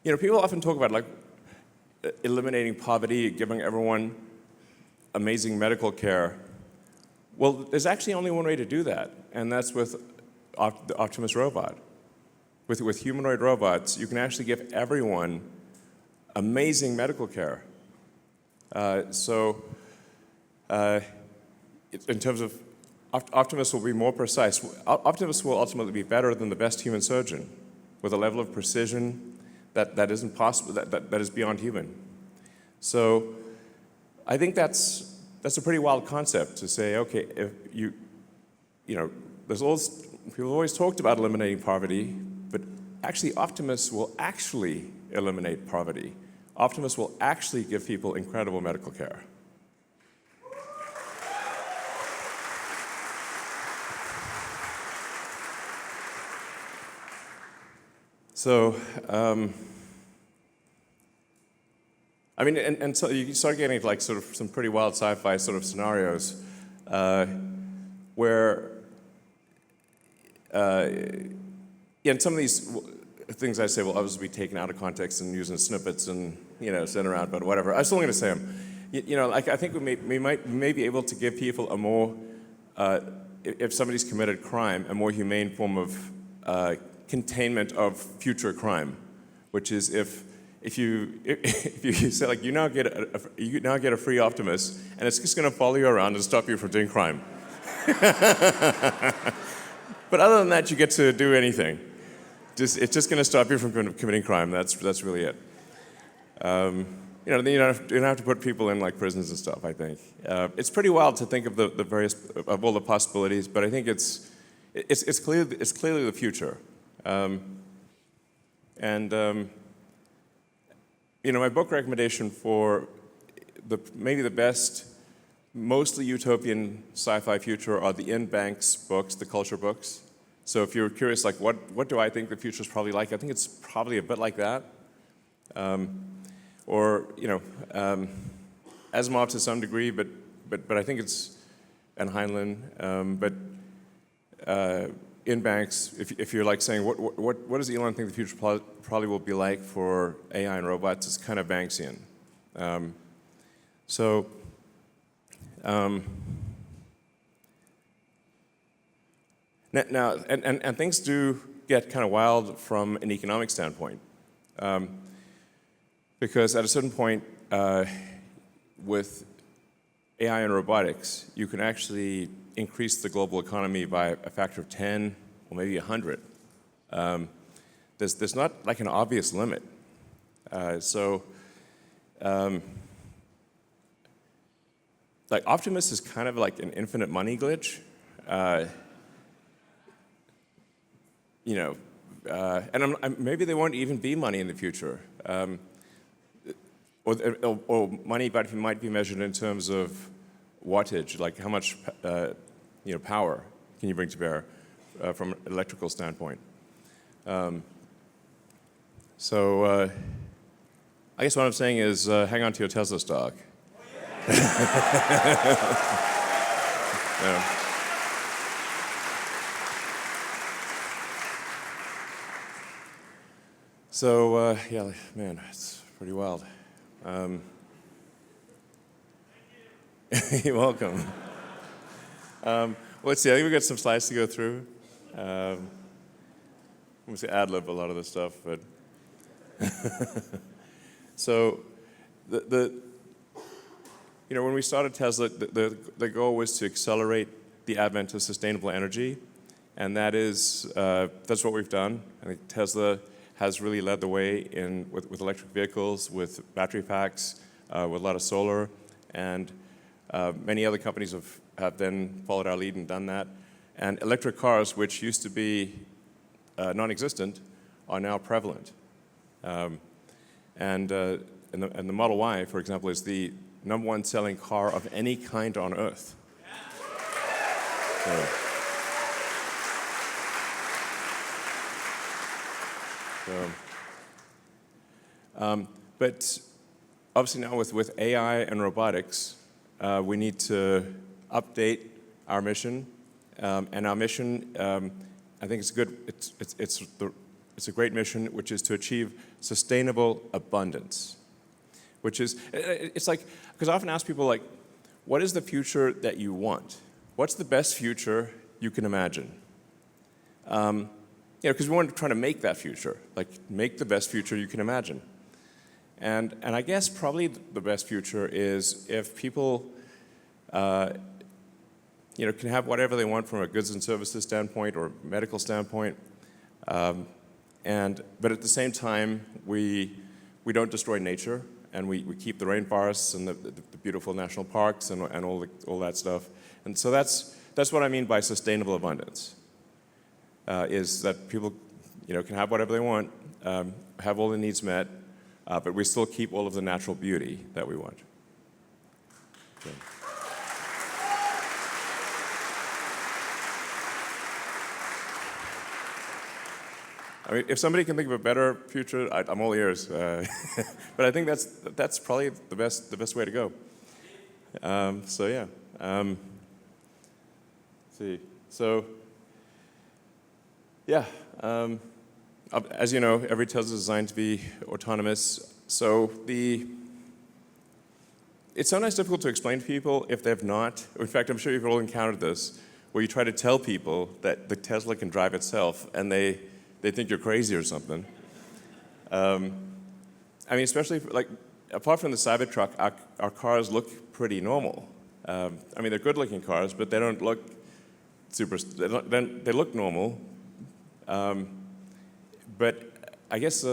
People often talk about like eliminating poverty, giving everyone amazing medical care. Well, there's actually only one way to do that, and that's with the Optimus robot. With humanoid robots, you can actually give everyone amazing medical care. In terms of Optimus will be more precise. Optimus will ultimately be better than the best human surgeon, with a level of precision that isn't possible, that is beyond human. So I think that's a pretty wild concept to say, okay, if people have always talked about eliminating poverty, but actually Optimus will actually eliminate poverty. Optimus will actually give people incredible medical care. So, and so you start getting like sort of some pretty wild sci-fi sort of scenarios where, and some of these things I say will obviously be taken out of context and used in snippets and sent around, but whatever. I'm still going to say them. Like I think we may be able to give people a more, if somebody's committed crime, a more humane form of containment of future crime, which is if you say like you now get a free Optimus and it's just going to follow you around and stop you from doing crime. But other than that, you get to do anything. It's just going to stop you from committing crime. That's really it. You don't have to put people in like prisons and stuff. I think it's pretty wild to think of the various of all the possibilities, but I think it's clearly the future. My book recommendation for maybe the best, mostly utopian sci-fi future are the Iain Banks books, the culture books. So if you're curious, like what do I think the future is probably like? I think it's probably a bit like that. Asimov to some degree, but I think it's, and Heinlein, but Iain Banks, if you're like saying, what does Elon think the future probably will be like for AI and robots, it's kind of Banksian. Now, and things do get kind of wild from an economic standpoint. Because at a certain point, with AI and robotics, you can actually increase the global economy by a factor of 10 or maybe 100. There's not like an obvious limit. Like Optimus is kind of like an infinite money glitch. And maybe there won't even be money in the future. Or money might be measured in terms of wattage, like how much power can you bring to bear from an electrical standpoint. I guess what I'm saying is hang on to your Tesla stock. Yeah. So, yeah, man, it's pretty wild. You're welcome. Let's see, I think we've got some slides to go through. I'm going to ad-lib a lot of this stuff, but... So, when we started Tesla, the goal was to accelerate the advent of sustainable energy, and that's what we've done. I think Tesla has really led the way with electric vehicles, with battery packs, with a lot of solar, and many other companies have then followed our lead and done that. And electric cars, which used to be non-existent, are now prevalent. And the Model Y, for example, is the #1 selling car of any kind on Earth. But obviously now with AI and robotics, we need to update our mission. And our mission, I think it's good. It's it's a great mission, which is to achieve sustainable abundance. Which is, it's like, because I often ask people, like, what is the future that you want? What's the best future you can imagine? Because we want to try to make that future, like make the best future you can imagine. And I guess probably the best future is if people can have whatever they want from a goods and services standpoint or medical standpoint, but at the same time we don't destroy nature, and we keep the rainforests and the beautiful national parks and all that stuff. And so that's what I mean by sustainable abundance. Is that people can have whatever they want, have all their needs met, but we still keep all of the natural beauty that we want. Okay. I mean, if somebody can think of a better future, I'm all ears. But I think that's probably the best way to go. So yeah. Let's see. So yeah. As you know, every Tesla is designed to be autonomous. So it's sometimes difficult to explain to people if they've not. In fact, I'm sure you've all encountered this, where you try to tell people that the Tesla can drive itself, and they think you're crazy or something. I mean, especially apart from the Cybertruck, our cars look pretty normal. I mean, they're good-looking cars, but they don't look super. They look normal. But I guess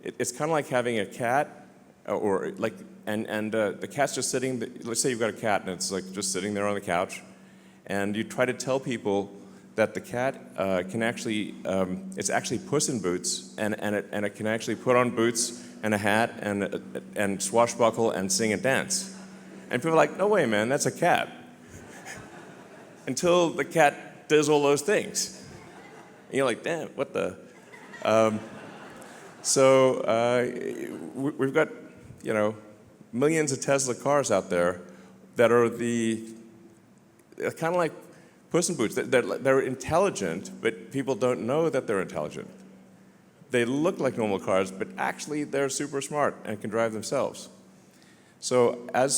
it's kind of like having a cat, and the cat's just sitting. Let's say you've got a cat, and it's like just sitting there on the couch, and you try to tell people that the cat can actually, it's actually Puss in Boots, and it can actually put on boots and a hat and swashbuckle and sing and dance. And people are like, no way, man, that's a cat. Until the cat does all those things. And you're like, damn, what the? We've got, millions of Tesla cars out there that are kind of like Puss in Boots. They're intelligent, but people don't know that they're intelligent. They look like normal cars, but actually they're super smart and can drive themselves. So I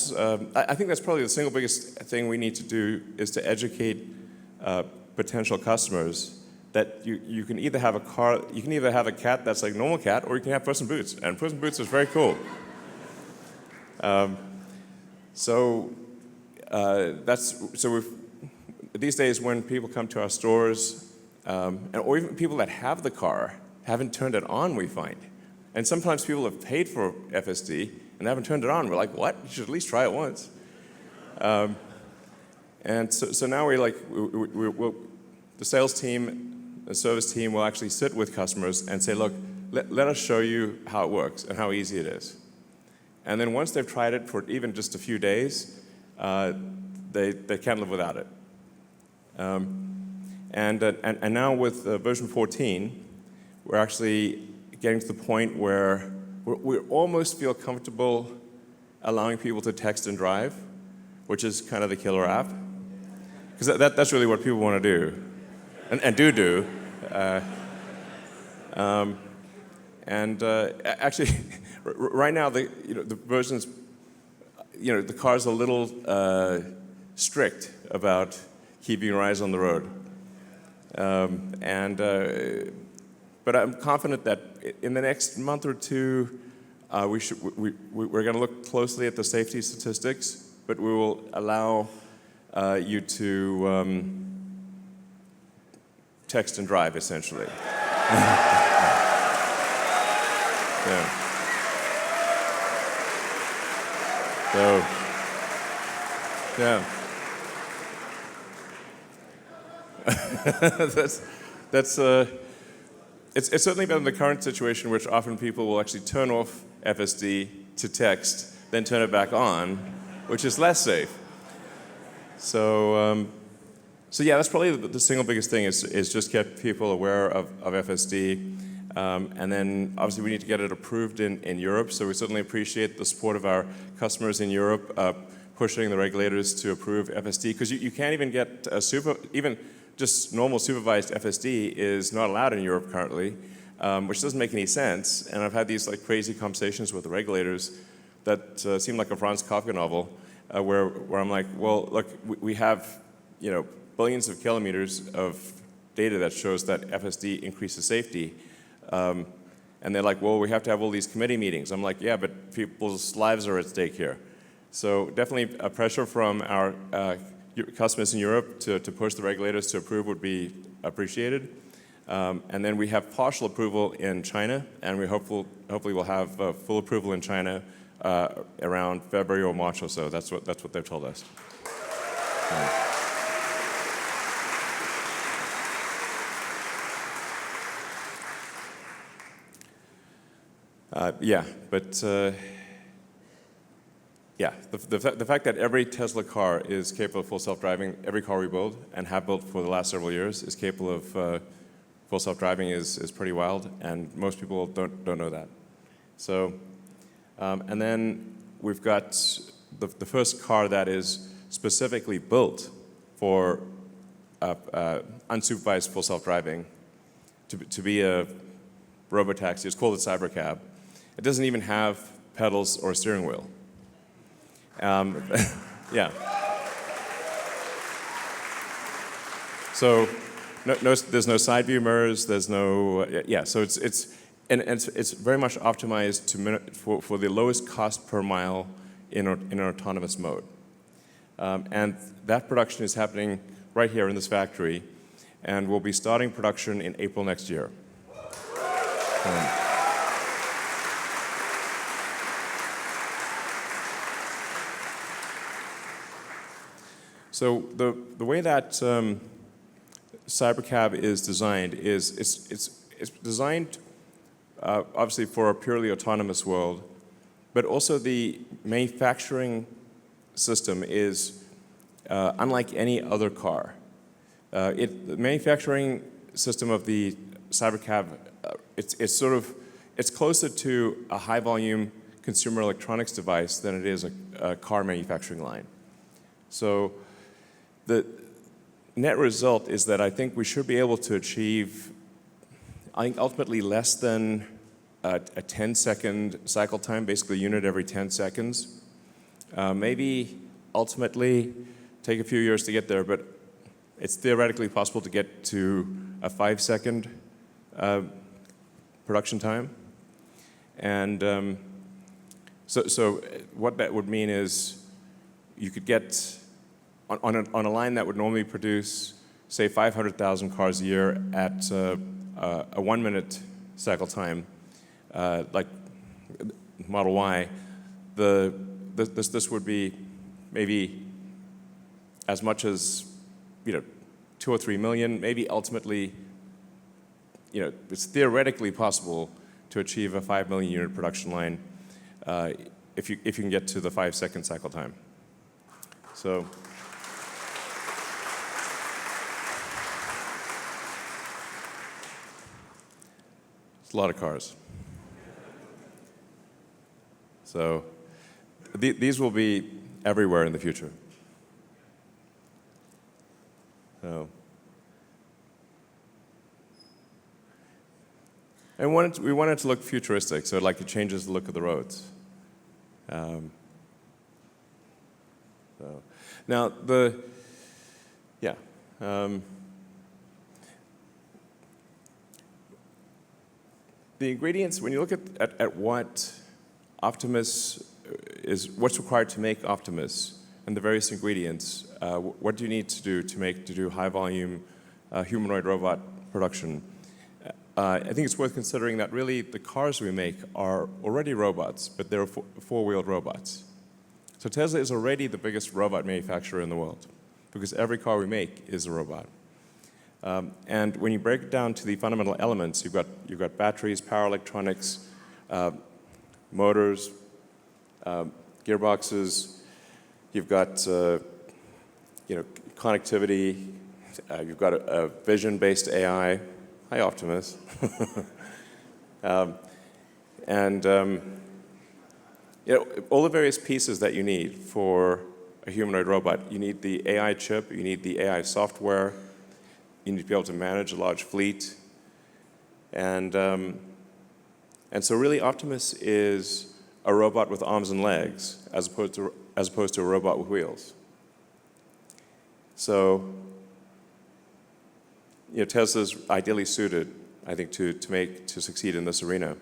think that's probably the single biggest thing we need to do is to educate potential customers that you can either have a cat that's like a normal cat, or you can have Puss in Boots, and Puss in Boots is very cool. These days when people come to our stores, or even people that have the car haven't turned it on, we find. And sometimes people have paid for FSD and haven't turned it on. We're like, what? You should at least try it once. And so now the sales team, the service team will actually sit with customers and say, look, let us show you how it works and how easy it is. And then once they've tried it for even just a few days, they can't live without it. And now with version 14, we're actually getting to the point where we almost feel comfortable allowing people to text and drive, which is kind of the killer app. Because that's really what people want to do, and do. Actually, right now the versions, the car's a little strict about keeping your eyes on the road, but I'm confident that in the next month or two, we're going to look closely at the safety statistics, but we will allow you to text and drive, essentially. Yeah. So, yeah. It's certainly better than the current situation, which often people will actually turn off FSD to text, then turn it back on, which is less safe. So yeah, that's probably the single biggest thing is just get people aware of FSD. And then obviously we need to get it approved in Europe, so we certainly appreciate the support of our customers in Europe pushing the regulators to approve FSD, because you can't even get just normal supervised FSD is not allowed in Europe currently, which doesn't make any sense. And I've had these like crazy conversations with the regulators that seem like a Franz Kafka novel, where I'm like, well, look, we have billions of kilometers of data that shows that FSD increases safety. And they're like, well, we have to have all these committee meetings. I'm like, yeah, but people's lives are at stake here. So definitely a pressure from our customers in Europe to push the regulators to approve would be appreciated. And then we have partial approval in China, and we hopefully we'll have full approval in China around February or March or so. That's what they've told us. Yeah, but yeah, the fact that every Tesla car is capable of full self-driving, every car we build and have built for the last several years is capable of full self-driving is pretty wild, and most people don't know that. So, and then we've got the first car that is specifically built for unsupervised full self-driving to be a Robotaxi. It's called a Cybercab. It doesn't even have pedals or a steering wheel. Yeah. So there's no side view mirrors. There's no yeah. So it's very much optimized for the lowest cost per mile in an autonomous mode. And that production is happening right here in this factory, and we'll be starting production in April next year. So the way that Cybercab is designed is it's designed obviously for a purely autonomous world, but also the manufacturing system is unlike any other car. The manufacturing system of the Cybercab it's closer to a high volume consumer electronics device than it is a car manufacturing line. So the net result is that I think we should be able to achieve, I think ultimately less than a 10-second cycle time, basically a unit every 10 seconds. Maybe ultimately take a few years to get there, but it's theoretically possible to get to a 5-second production time. And so what that would mean is you could get on a line that would normally produce, say, 500,000 cars a year at a 1-minute cycle time, like Model Y, this would be maybe as much as 2 or 3 million. Maybe ultimately, it's theoretically possible to achieve a 5 million unit production line if you can get to the 5-second cycle time. So. A lot of cars. So these will be everywhere in the future. So, and we wanted to look futuristic, so it changes the look of the roads. So now yeah. The ingredients, when you look at what Optimus what's required to make Optimus and the various ingredients, what do you need to do high volume humanoid robot production? I think it's worth considering that really the cars we make are already robots, but they're four-wheeled robots. So Tesla is already the biggest robot manufacturer in the world because every car we make is a robot. And when you break it down to the fundamental elements, you've got batteries, power electronics, motors, gearboxes. You've got connectivity. You've got a vision-based AI. Hi, Optimus. And all the various pieces that you need for a humanoid robot. You need the AI chip. You need the AI software. you need to be able to manage a large fleet. And so really Optimus is a robot with arms and legs as opposed to a robot with wheels. So Tesla's ideally suited, I think, to succeed in this arena.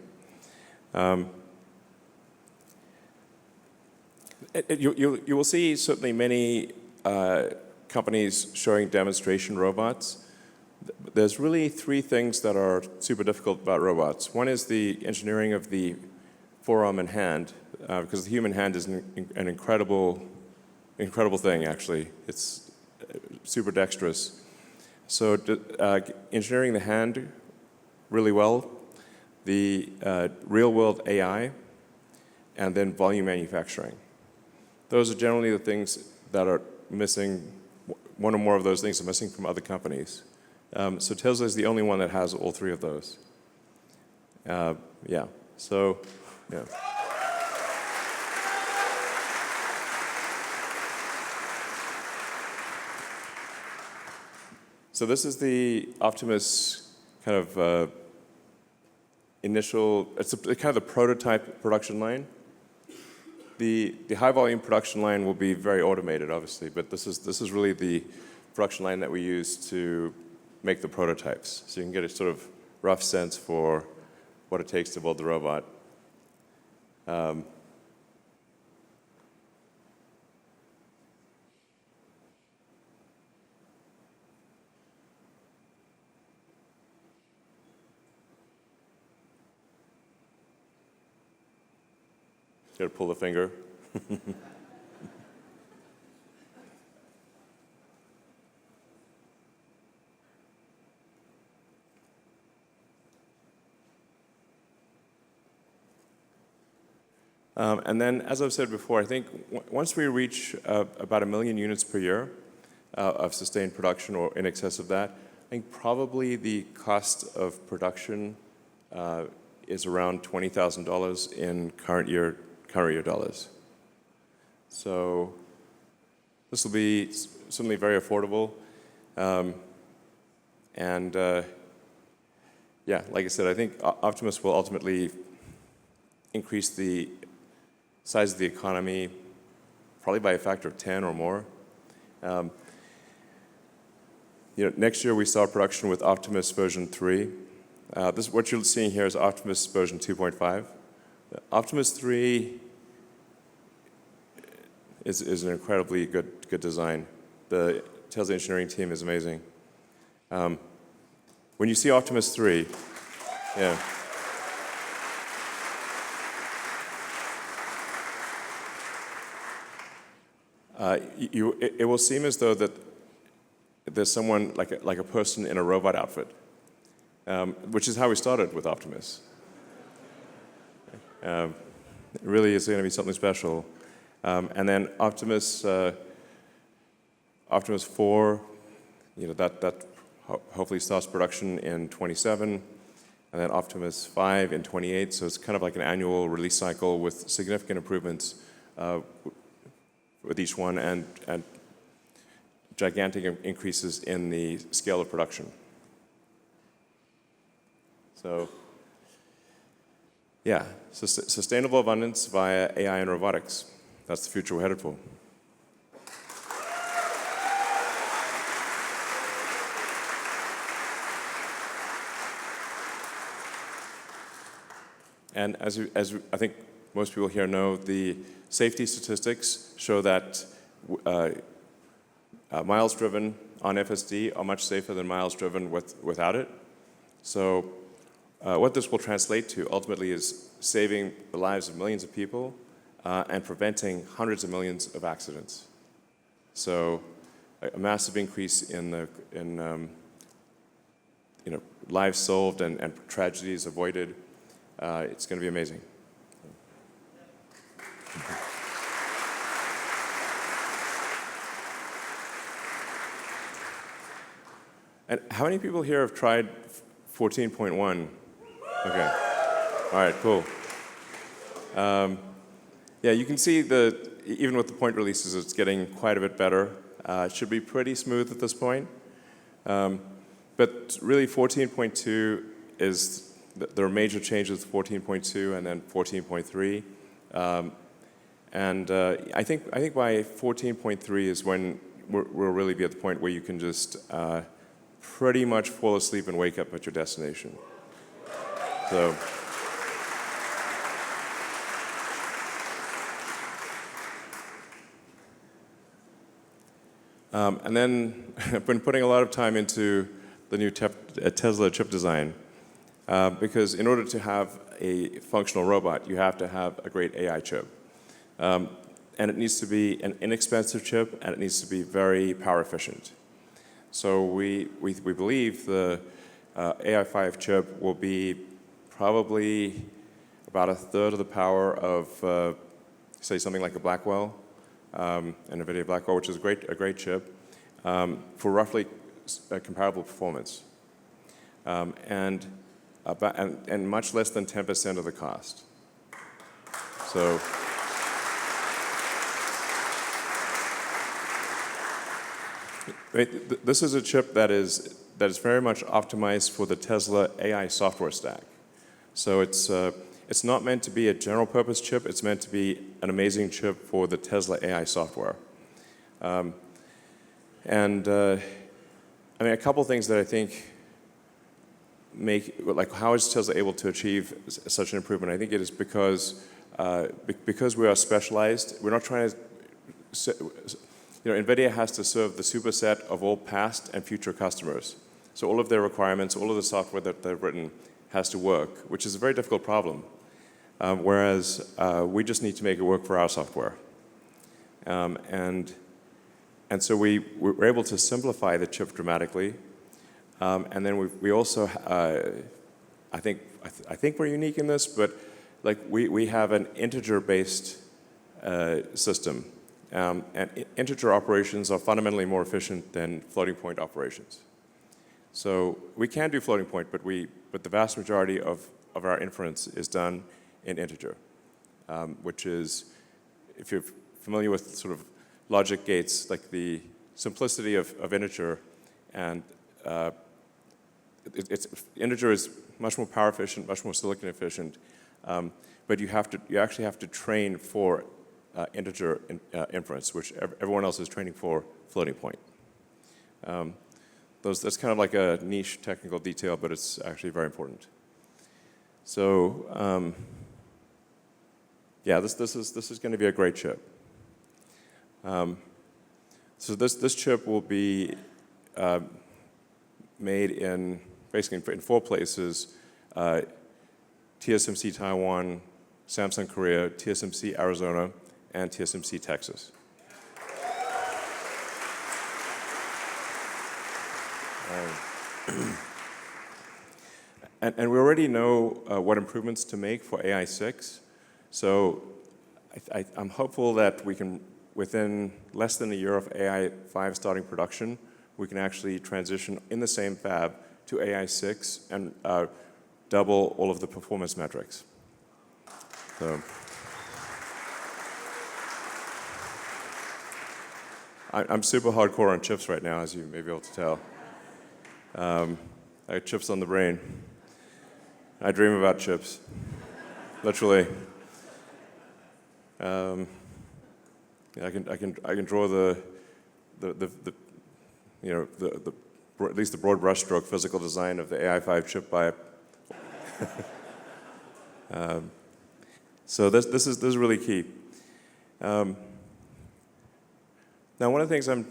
You will see certainly many companies showing demonstration robots. There's really three things that are super difficult about robots. One is the engineering of the forearm and hand, because the human hand is an incredible thing, actually. It's super dexterous. So engineering the hand really well, the real-world AI, and then volume manufacturing. Those are generally the things that are missing. One or more of those things are missing from other companies. So Tesla is the only one that has all three of those. Yeah. So, yeah. So this is the Optimus kind of initial. It's kind of the prototype production line. The high volume production line will be very automated, obviously, but this is really the production line that we use to make the prototypes. So you can get a sort of rough sense for what it takes to build the robot. Got to pull the finger. And then, as I've said before, I think once we reach about 1 million units per year of sustained production or in excess of that, I think probably the cost of production is around $20,000 in current year dollars. So this will be certainly very affordable. Yeah, like I said, I think Optimus will ultimately increase the size of the economy probably by a factor of 10 or more. Next year we start production with Optimus version 3. What you're seeing here is Optimus version 2.5. Optimus 3 is an incredibly good design. The Tesla engineering team is amazing. When you see Optimus 3, yeah. It will seem as though that there's someone like a person in a robot outfit, which is how we started with Optimus. It really is going to be something special. And then Optimus 4, that hopefully starts production in 27, and then Optimus 5 in 28. So it's kind of like an annual release cycle with significant improvements with each one and gigantic increases in the scale of production. So, yeah, sustainable abundance via AI and robotics. That's the future we're headed for. And as I think most people here know, the safety statistics show that miles driven on FSD are much safer than miles driven without it. So what this will translate to ultimately is saving the lives of millions of people and preventing hundreds of millions of accidents. So a massive increase in lives solved and tragedies avoided. It's going to be amazing. And how many people here have tried 14.1? Okay. All right, cool. Yeah, you can see even with the point releases, it's getting quite a bit better. It should be pretty smooth at this point. But really, 14.2 is, there are major changes with 14.2 and then 14.3. I think by 14.3 is when we'll really be at the point where you can just pretty much fall asleep and wake up at your destination. So. And then I've been putting a lot of time into the new Tesla chip design because in order to have a functional robot, you have to have a great AI chip. And it needs to be an inexpensive chip, and it needs to be very power efficient. So we believe the AI5 chip will be probably about a third of the power of, say, something like a Blackwell. An NVIDIA Blackwell, which is a great chip, for roughly comparable performance, and much less than 10% of the cost. So, this is a chip that is very much optimized for the Tesla AI software stack. So it's not meant to be a general purpose chip, it's meant to be an amazing chip for the Tesla AI software. I mean, a couple things that I think like how is Tesla able to achieve such an improvement? I think it is because we are specialized. We're not trying to, NVIDIA has to serve the superset of all past and future customers. So all of their requirements, all of the software that they've written has to work, which is a very difficult problem. Whereas we just need to make it work for our software. And so we were able to simplify the chip dramatically. And then we also, I think we're unique in this, but like we have an integer-based system. And integer operations are fundamentally more efficient than floating point operations. So we can do floating point, but the vast majority of our inference is done in integer, which is, if you're familiar with sort of logic gates, like the simplicity of integer, and integer is much more power efficient, much more silicon efficient, but you actually have to train for integer inference, which everyone else is training for floating point. That's kind of like a niche technical detail, but it's actually very important. So yeah, this is going to be a great chip. So this chip will be made in basically in 4 places: TSMC Taiwan, Samsung Korea, TSMC Arizona, and TSMC Texas. And we already know what improvements to make for AI6. So I'm hopeful that we can, within less than a year of AI5 starting production, we can actually transition in the same fab to AI6 and double all of the performance metrics. So I'm super hardcore on chips right now, as you may be able to tell. I have chips on the brain. I dream about chips, literally. I can draw at least the broad brushstroke physical design of the AI5 chip by. So this is really key. Now, one of the things I'm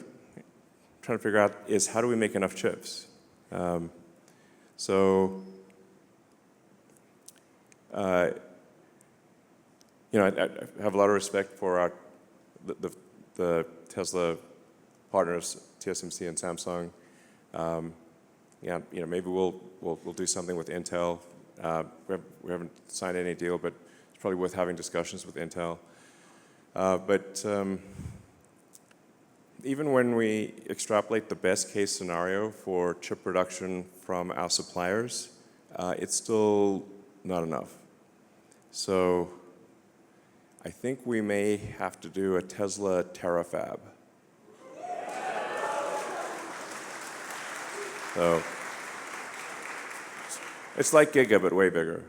trying to figure out is how do we make enough chips? I have a lot of respect for the Tesla partners, TSMC and Samsung. Maybe we'll do something with Intel. We haven't signed any deal, but it's probably worth having discussions with Intel. But even when we extrapolate the best case scenario for chip production from our suppliers, it's still not enough. So I think we may have to do a Tesla terafab. So It's like Giga, but way bigger.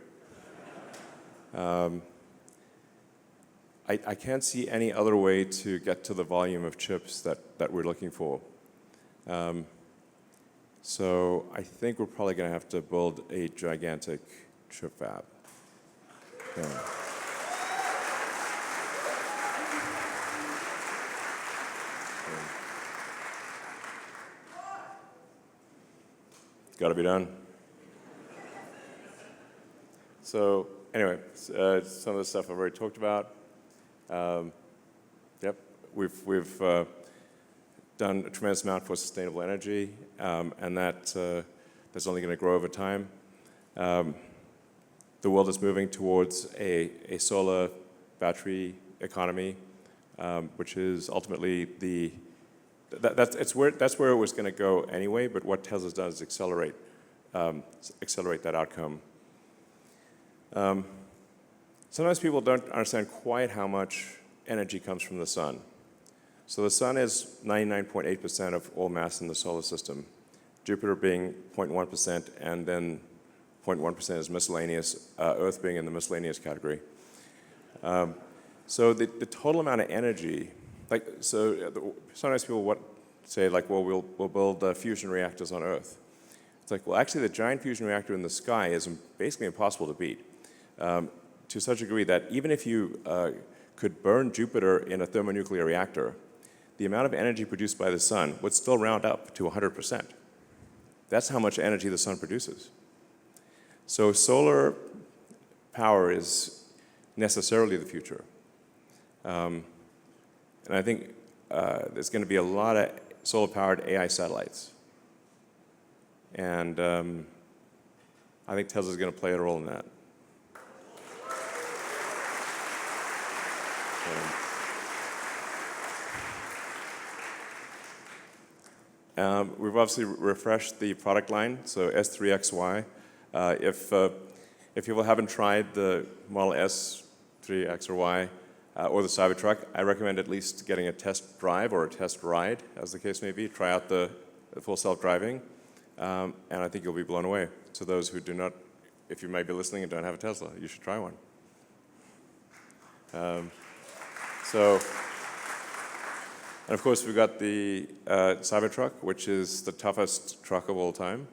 I can't see any other way to get to the volume of chips that we're looking for. So I think we're probably going to have to build a gigantic chip fab. Yeah. Got to be done. So anyway, some of the stuff I've already talked about. Yep, we've done a tremendous amount for sustainable energy, and that's only going to grow over time. The world is moving towards a solar battery economy, which is ultimately that's where it was going to go anyway. But what Tesla's done is accelerate that outcome. Sometimes people don't understand quite how much energy comes from the sun. So the sun is 99.8% of all mass in the solar system, Jupiter being 0.1%, and then 0.1% is miscellaneous, Earth being in the miscellaneous category. So the total amount of energy, sometimes people say, well, we'll build fusion reactors on Earth. It's like, well, actually, the giant fusion reactor in the sky is basically impossible to beat, to such a degree that even if you could burn Jupiter in a thermonuclear reactor, the amount of energy produced by the sun would still round up to 100%. That's how much energy the sun produces. So solar power is necessarily the future. And I think there's going to be a lot of solar-powered AI satellites. And I think Tesla's going to play a role in that. We've obviously refreshed the product line, so S3XY. If people haven't tried the Model S, 3X or Y, or the Cybertruck, I recommend at least getting a test drive or a test ride, as the case may be. Try out the full self-driving, and I think you'll be blown away. To those who do not, if you might be listening and don't have a Tesla, you should try one. And of course, we've got the Cybertruck, which is the toughest truck of all time.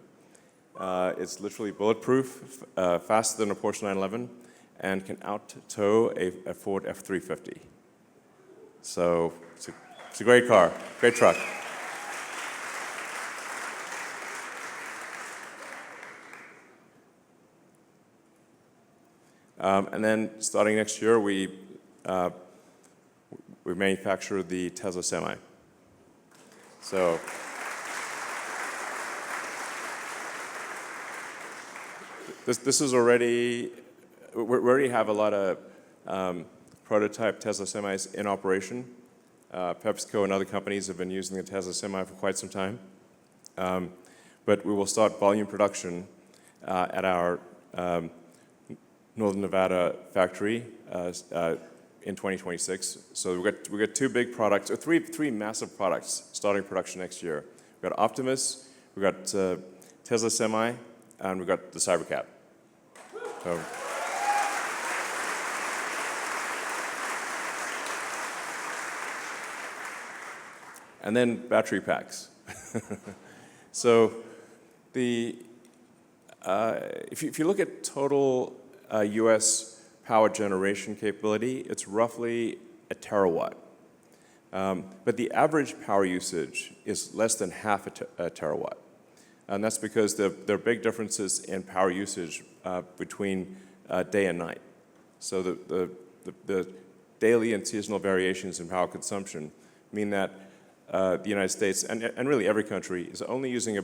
It's literally bulletproof, faster than a Porsche 911, and can out-tow a Ford F-350. So it's a great car, great truck. And then starting next year, we manufacture the Tesla Semi. So this is already, we already have a lot of prototype Tesla Semis in operation. PepsiCo and other companies have been using the Tesla Semi for quite some time. But we will start volume production at our Northern Nevada factory in 2026. So we've got two big products, or three massive products starting production next year. We've got Optimus, we've got Tesla Semi, and we've got the Cybercab. So, and then battery packs. So if you look at total US power generation capability, it's roughly a terawatt. But the average power usage is less than half a terawatt. And that's because there are big differences in power usage between day and night. So the daily and seasonal variations in power consumption mean that the United States, and really every country, is only producing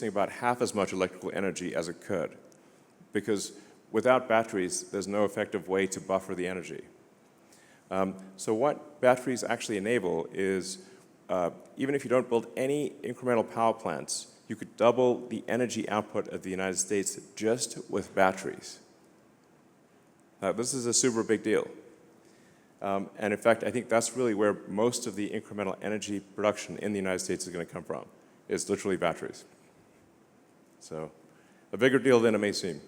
about half as much electrical energy as it could. Because without batteries, there's no effective way to buffer the energy. So what batteries actually enable is, even if you don't build any incremental power plants, you could double the energy output of the United States just with batteries. This is a super big deal. And in fact, I think that's really where most of the incremental energy production in the United States is going to come from, is literally batteries. So a bigger deal than it may seem.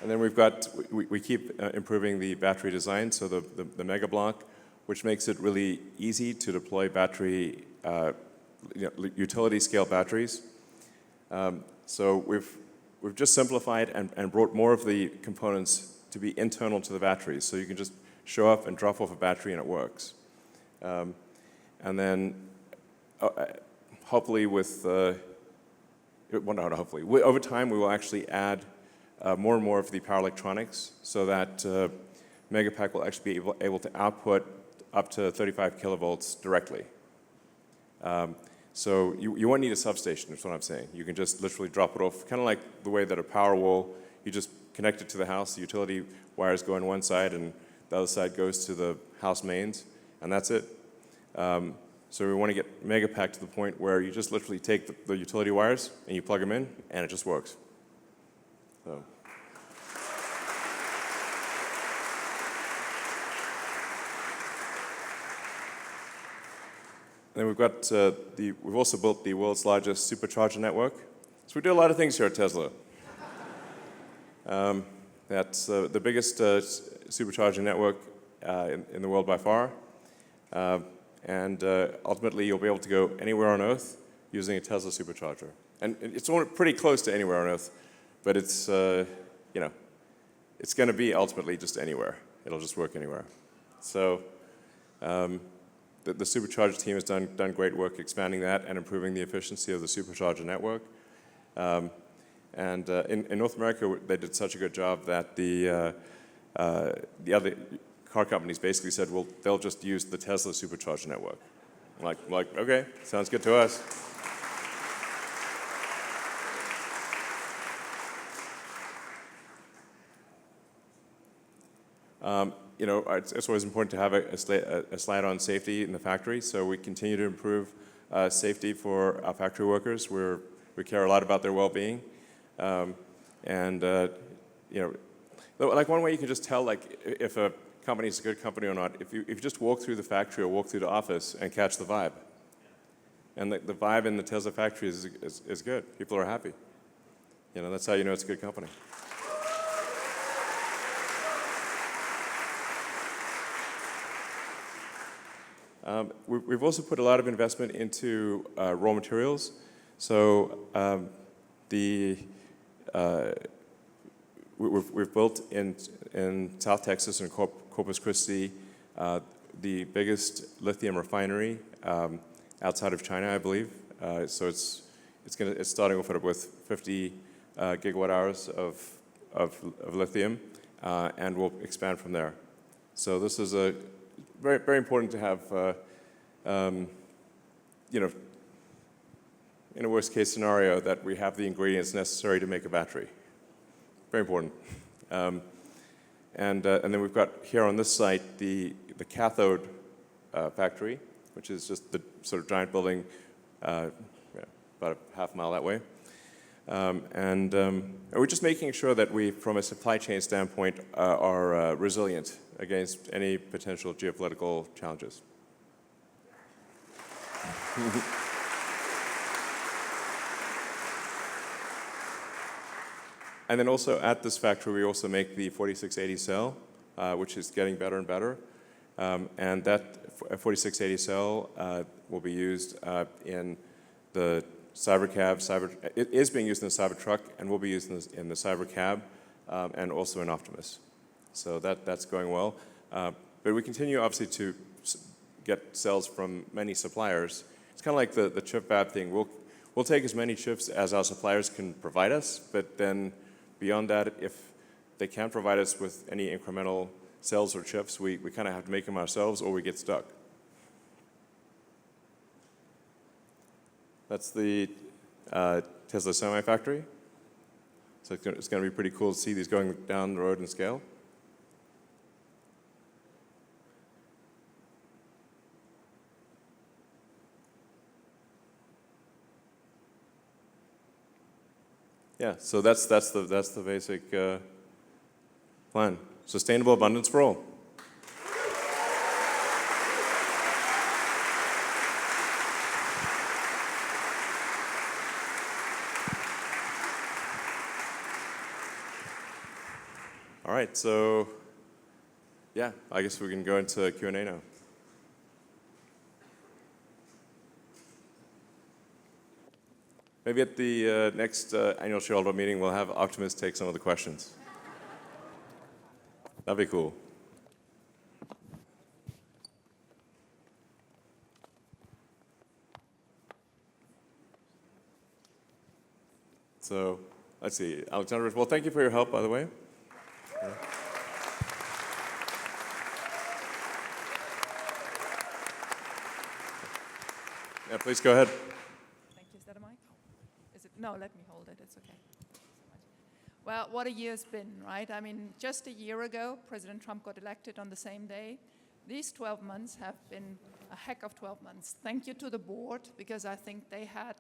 And then we keep improving the battery design, so the Megablock, which makes it really easy to deploy battery, utility scale batteries. So we've just simplified and brought more of the components to be internal to the batteries, so you can just show up and drop off a battery and it works. And then hopefully over time we will actually add more and more of the power electronics so that Megapack will actually be able to output up to 35 kilovolts directly. So you won't need a substation, is what I'm saying. You can just literally drop it off, kind of like the way that a power wall, you just connect it to the house, the utility wires go on one side and the other side goes to the house mains, and that's it. So we want to get Megapack to the point where you just literally take the utility wires and you plug them in and it just works. So. Then we've also built the world's largest supercharger network. So we do a lot of things here at Tesla. That's the biggest supercharging network in the world by far. And ultimately, you'll be able to go anywhere on Earth using a Tesla supercharger. And it's pretty close to anywhere on Earth, but it's it's going to be ultimately just anywhere. It'll just work anywhere. So the supercharger team has done great work expanding that and improving the efficiency of the supercharger network. And in North America, they did such a good job that the other car companies basically said, well, they'll just use the Tesla supercharger network. I'm like, okay, sounds good to us. It's always important to have a slide on safety in the factory, so we continue to improve safety for our factory workers. We care a lot about their well-being. Like one way you can just tell if a company is a good company or not, if you just walk through the factory or walk through the office and catch the vibe. And the vibe in the Tesla factory is good. People are happy. That's how you know it's a good company. We've also put a lot of investment into raw materials. So we've built in South Texas and Corpus Christi the biggest lithium refinery outside of China, I believe. So it's starting off with 50 gigawatt hours of lithium, and we'll expand from there. So this is very, very important to have. In a worst case scenario, that we have the ingredients necessary to make a battery. Very important. And then we've got here on this site the Cathode factory, which is just the sort of giant building about a half mile that way. And we're just making sure that we, from a supply chain standpoint, are resilient against any potential geopolitical challenges. And then also at this factory, we also make the 4680 cell, which is getting better and better. And that 4680 cell will be used in the Cybercab. It is being used in the Cybertruck and will be used in the Cybercab and also in Optimus. So that's going well. But we continue, obviously, to get cells from many suppliers. It's kind of like the chip fab thing. We'll take as many chips as our suppliers can provide us, but then beyond that, if they can't provide us with any incremental cells or chips, we kind of have to make them ourselves or we get stuck. That's the Tesla Semi factory. So it's going to be pretty cool to see these going down the road in scale. Yeah, so that's the basic plan. Sustainable abundance for all. All right, so yeah, I guess we can go into Q&A now. Maybe at the next annual shareholder meeting, we'll have Optimus take some of the questions. That'd be cool. So let's see, Alexandra. Well, thank you for your help, by the way. Yeah, please go ahead. Thank you. Is that a mic? Is it? No, let me hold it. It's okay. Well, what a year's been, right? I mean, just a year ago, President Trump got elected on the same day. These 12 months have been a heck of 12 months. Thank you to the board, because I think they had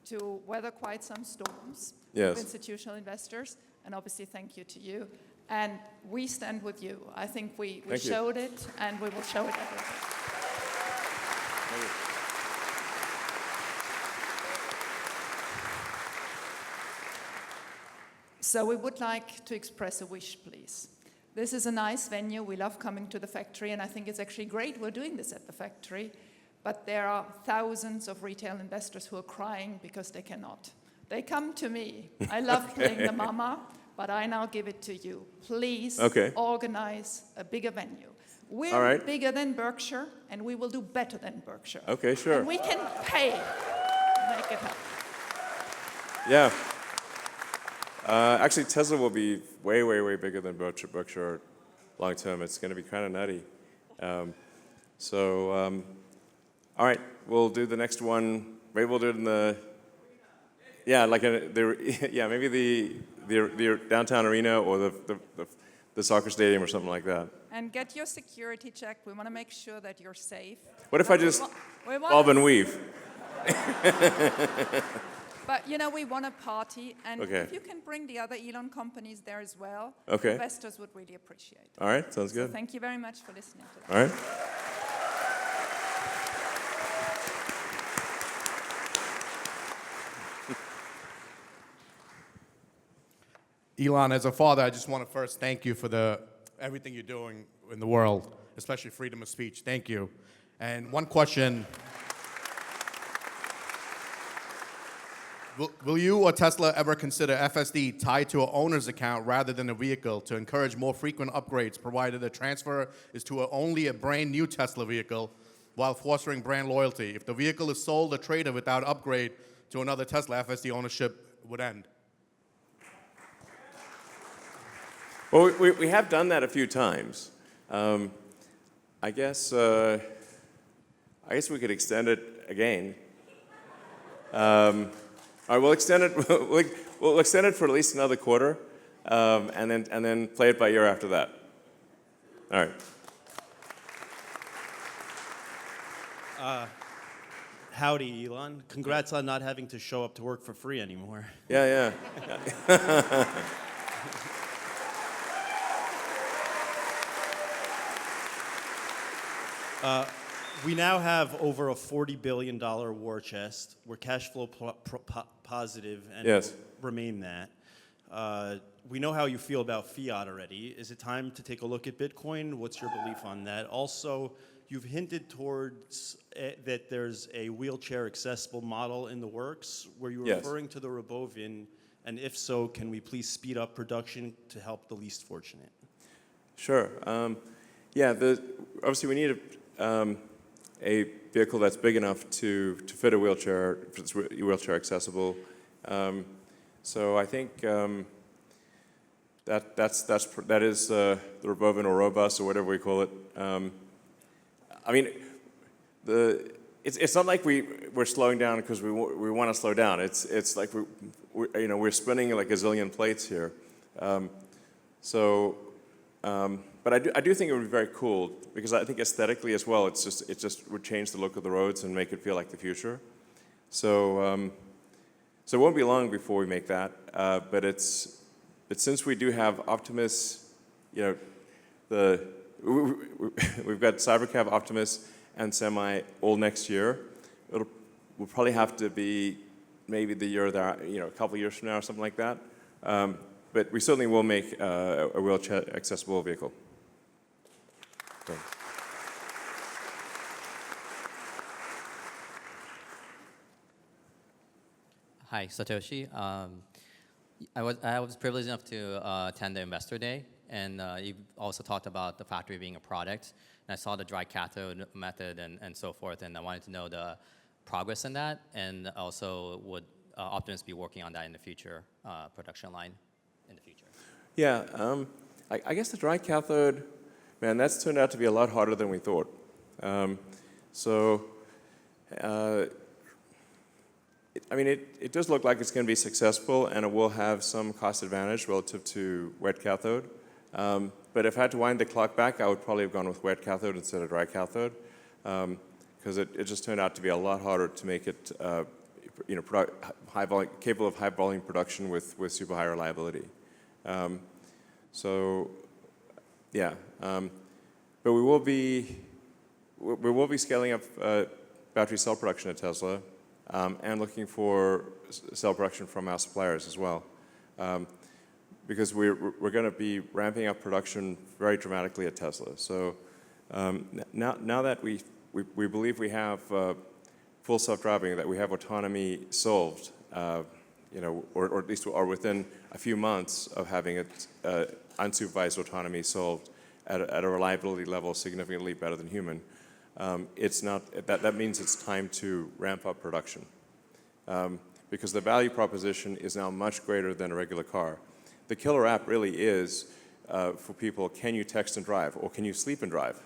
to weather quite some storms with institutional investors. And obviously, thank you to you. And we stand with you. I think we showed it, and we will show it everywhere. Thank you. So we would like to express a wish, please. This is a nice venue. We love coming to the factory, and I think it's actually great we're doing this at the factory. But there are thousands of retail investors who are crying because they cannot. They come to me. I love playing the mama, but I now give it to you. Please organize a bigger venue. We're bigger than Berkshire, and we will do better than Berkshire. Okay, sure. And we can pay to make it happen. Yeah. Actually, Tesla will be way, way, way bigger than Berkshire long term. It's going to be kind of nutty. All right, we'll do the next one. Maybe we'll do it in the, maybe the downtown arena or the soccer stadium or something like that. And get your security check. We want to make sure that you're safe. What if I just bob and weave? But, you know, we want a party, and if you can bring the other Elon companies there as well, investors would really appreciate it. All right, sounds good. So thank you very much for listening to that. All right. Elon, as a father, I just want to first thank you for everything you're doing in the world, especially freedom of speech. Thank you. And one question. Will you or Tesla ever consider FSD tied to an owner's account rather than a vehicle to encourage more frequent upgrades, provided the transfer is to only a brand new Tesla vehicle while fostering brand loyalty? If the vehicle is sold or traded without upgrade to another Tesla, FSD ownership would end. Well, we have done that a few times. I guess we could extend it again. All right, we'll extend it. We'll extend it for at least another quarter, and then play it by ear after that. All right. Howdy, Elon. Congrats on not having to show up to work for free anymore. Yeah. We now have over a $40 billion war chest. We're cash flow positive and will remain that. We know how you feel about fiat already. Is it time to take a look at Bitcoin? What's your belief on that? Also, you've hinted towards that there's a wheelchair accessible model in the works. Were you referring to the Robotics? And if so, can we please speed up production to help the least fortunate? Sure. Obviously we need a vehicle that's big enough to fit a wheelchair, if it's wheelchair accessible. So I think that is the Robovan or Robust or whatever we call it. I mean, it's not like we're slowing down because we want to slow down. It's like we're spinning like a zillion plates here. But I do think it would be very cool because I think aesthetically as well, it just would change the look of the roads and make it feel like the future. So it won't be long before we make that. But since we do have Optimus, we've got Cybercab, Optimus, and Semi all next year. We'll probably have to be maybe the year there, a couple years from now or something like that. But but we certainly will make a wheelchair accessible vehicle. So. Hi, Satoshi. I was privileged enough to attend the Investor Day, and you also talked about the factory being a product. And I saw the dry cathode method and so forth, and I wanted to know the progress in that, and also would Optimus be working on that in the future production line in the future? Yeah, I guess the dry cathode, man, that's turned out to be a lot harder than we thought. I mean, it does look like it's going to be successful, and it will have some cost advantage relative to wet cathode. But if I had to wind the clock back, I would probably have gone with wet cathode instead of dry cathode, because it just turned out to be a lot harder to make it, capable of high volume production with super high reliability. But we will be scaling up battery cell production at Tesla. And looking for cell production from our suppliers as well, because we're going to be ramping up production very dramatically at Tesla. So now that we believe we have full self-driving, that we have autonomy solved, or at least are within a few months of having it unsupervised autonomy solved at a reliability level significantly better than human. That means it's time to ramp up production, because the value proposition is now much greater than a regular car. The killer app really is for people: can you text and drive, or can you sleep and drive?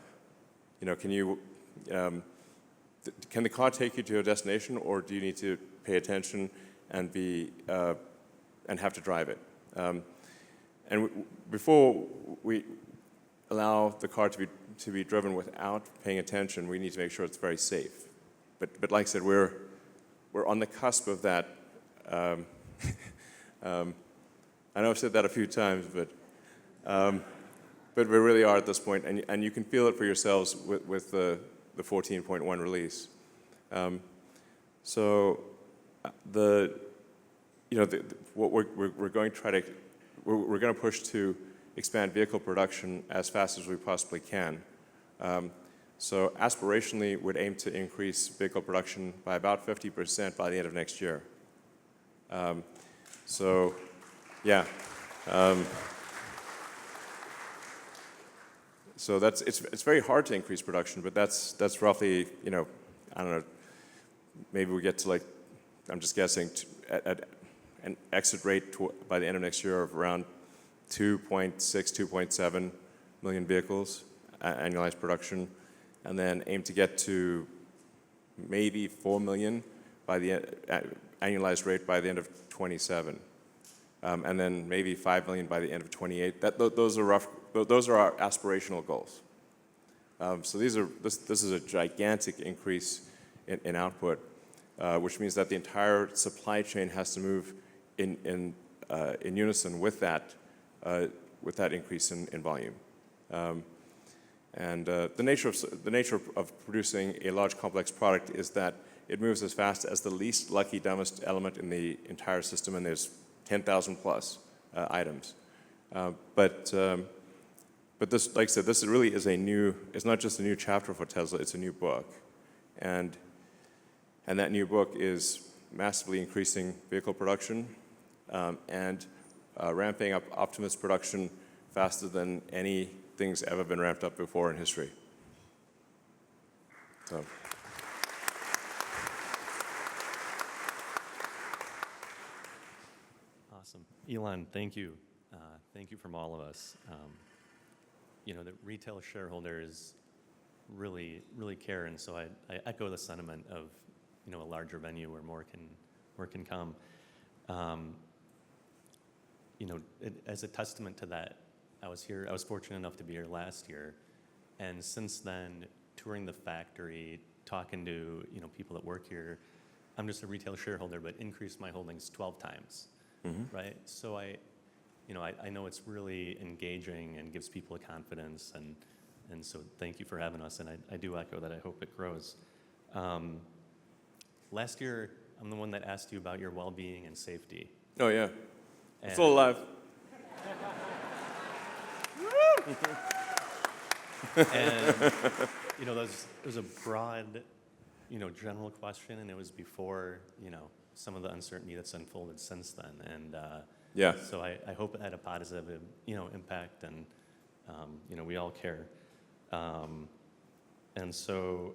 Can the car take you to your destination, or do you need to pay attention and have to drive it? Before we allow the car to be driven without paying attention, we need to make sure it's very safe. But like I said, we're on the cusp of that. I know I've said that a few times, but we really are at this point, and you can feel it for yourselves with the 14.1 release. What we're going to push to expand vehicle production as fast as we possibly can. So aspirationally, we'd aim to increase vehicle production by about 50% by the end of next year. So it's very hard to increase production, but that's roughly, I don't know, maybe we get to, like, I'm just guessing, at an exit rate by the end of next year of around 2.6, 2.7 million vehicles, annualized production, and then aim to get to maybe 4 million by the annualized rate by the end of 27, and then maybe 5 million by the end of 28. Those are our aspirational goals. So this is a gigantic increase in output, which means that the entire supply chain has to move in unison with that increase in volume. The nature of producing a large complex product is that it moves as fast as the least lucky, dumbest element in the entire system, and there's 10,000 plus items. But this, like I said, this really is it's not just a new chapter for Tesla, it's a new book. And that new book is massively increasing vehicle production and ramping up Optimus production faster than anything's ever been ramped up before in history. So. Awesome. Elon, thank you. Thank you from all of us. The retail shareholders really, really care, and so I echo the sentiment of, a larger venue where more can come. As a testament to that, I was fortunate enough to be here last year, and since then, touring the factory, talking to people that work here, I'm just a retail shareholder, but increased my holdings 12 times, right? So I know it's really engaging and gives people a confidence, and so thank you for having us, and I do echo that. I hope it grows. Last year, I'm the one that asked you about your well-being and safety. Oh yeah, still alive. And, you know, there's a broad, you know, general question, and it was before, you know, some of the uncertainty that's unfolded since then. And Yeah. so I hope it had a positive, you know, impact, and, you know, we all care. And so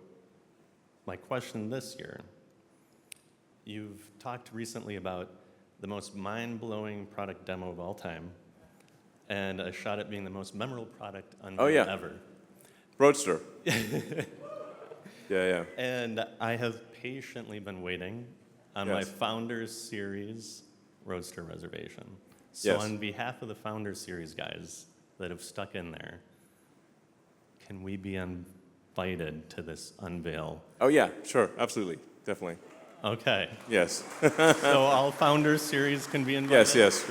my question this year, you've talked recently about the most mind-blowing product demo of all time, and a shot at being the most memorable product unveil ever. Roadster. Yeah. And I have patiently been waiting on my Founders Series Roadster reservation. So on behalf of the Founders Series guys that have stuck in there, can we be invited to this unveil? Oh yeah, sure, absolutely, definitely. Okay. Yes. So all Founders Series can be invited? Yes.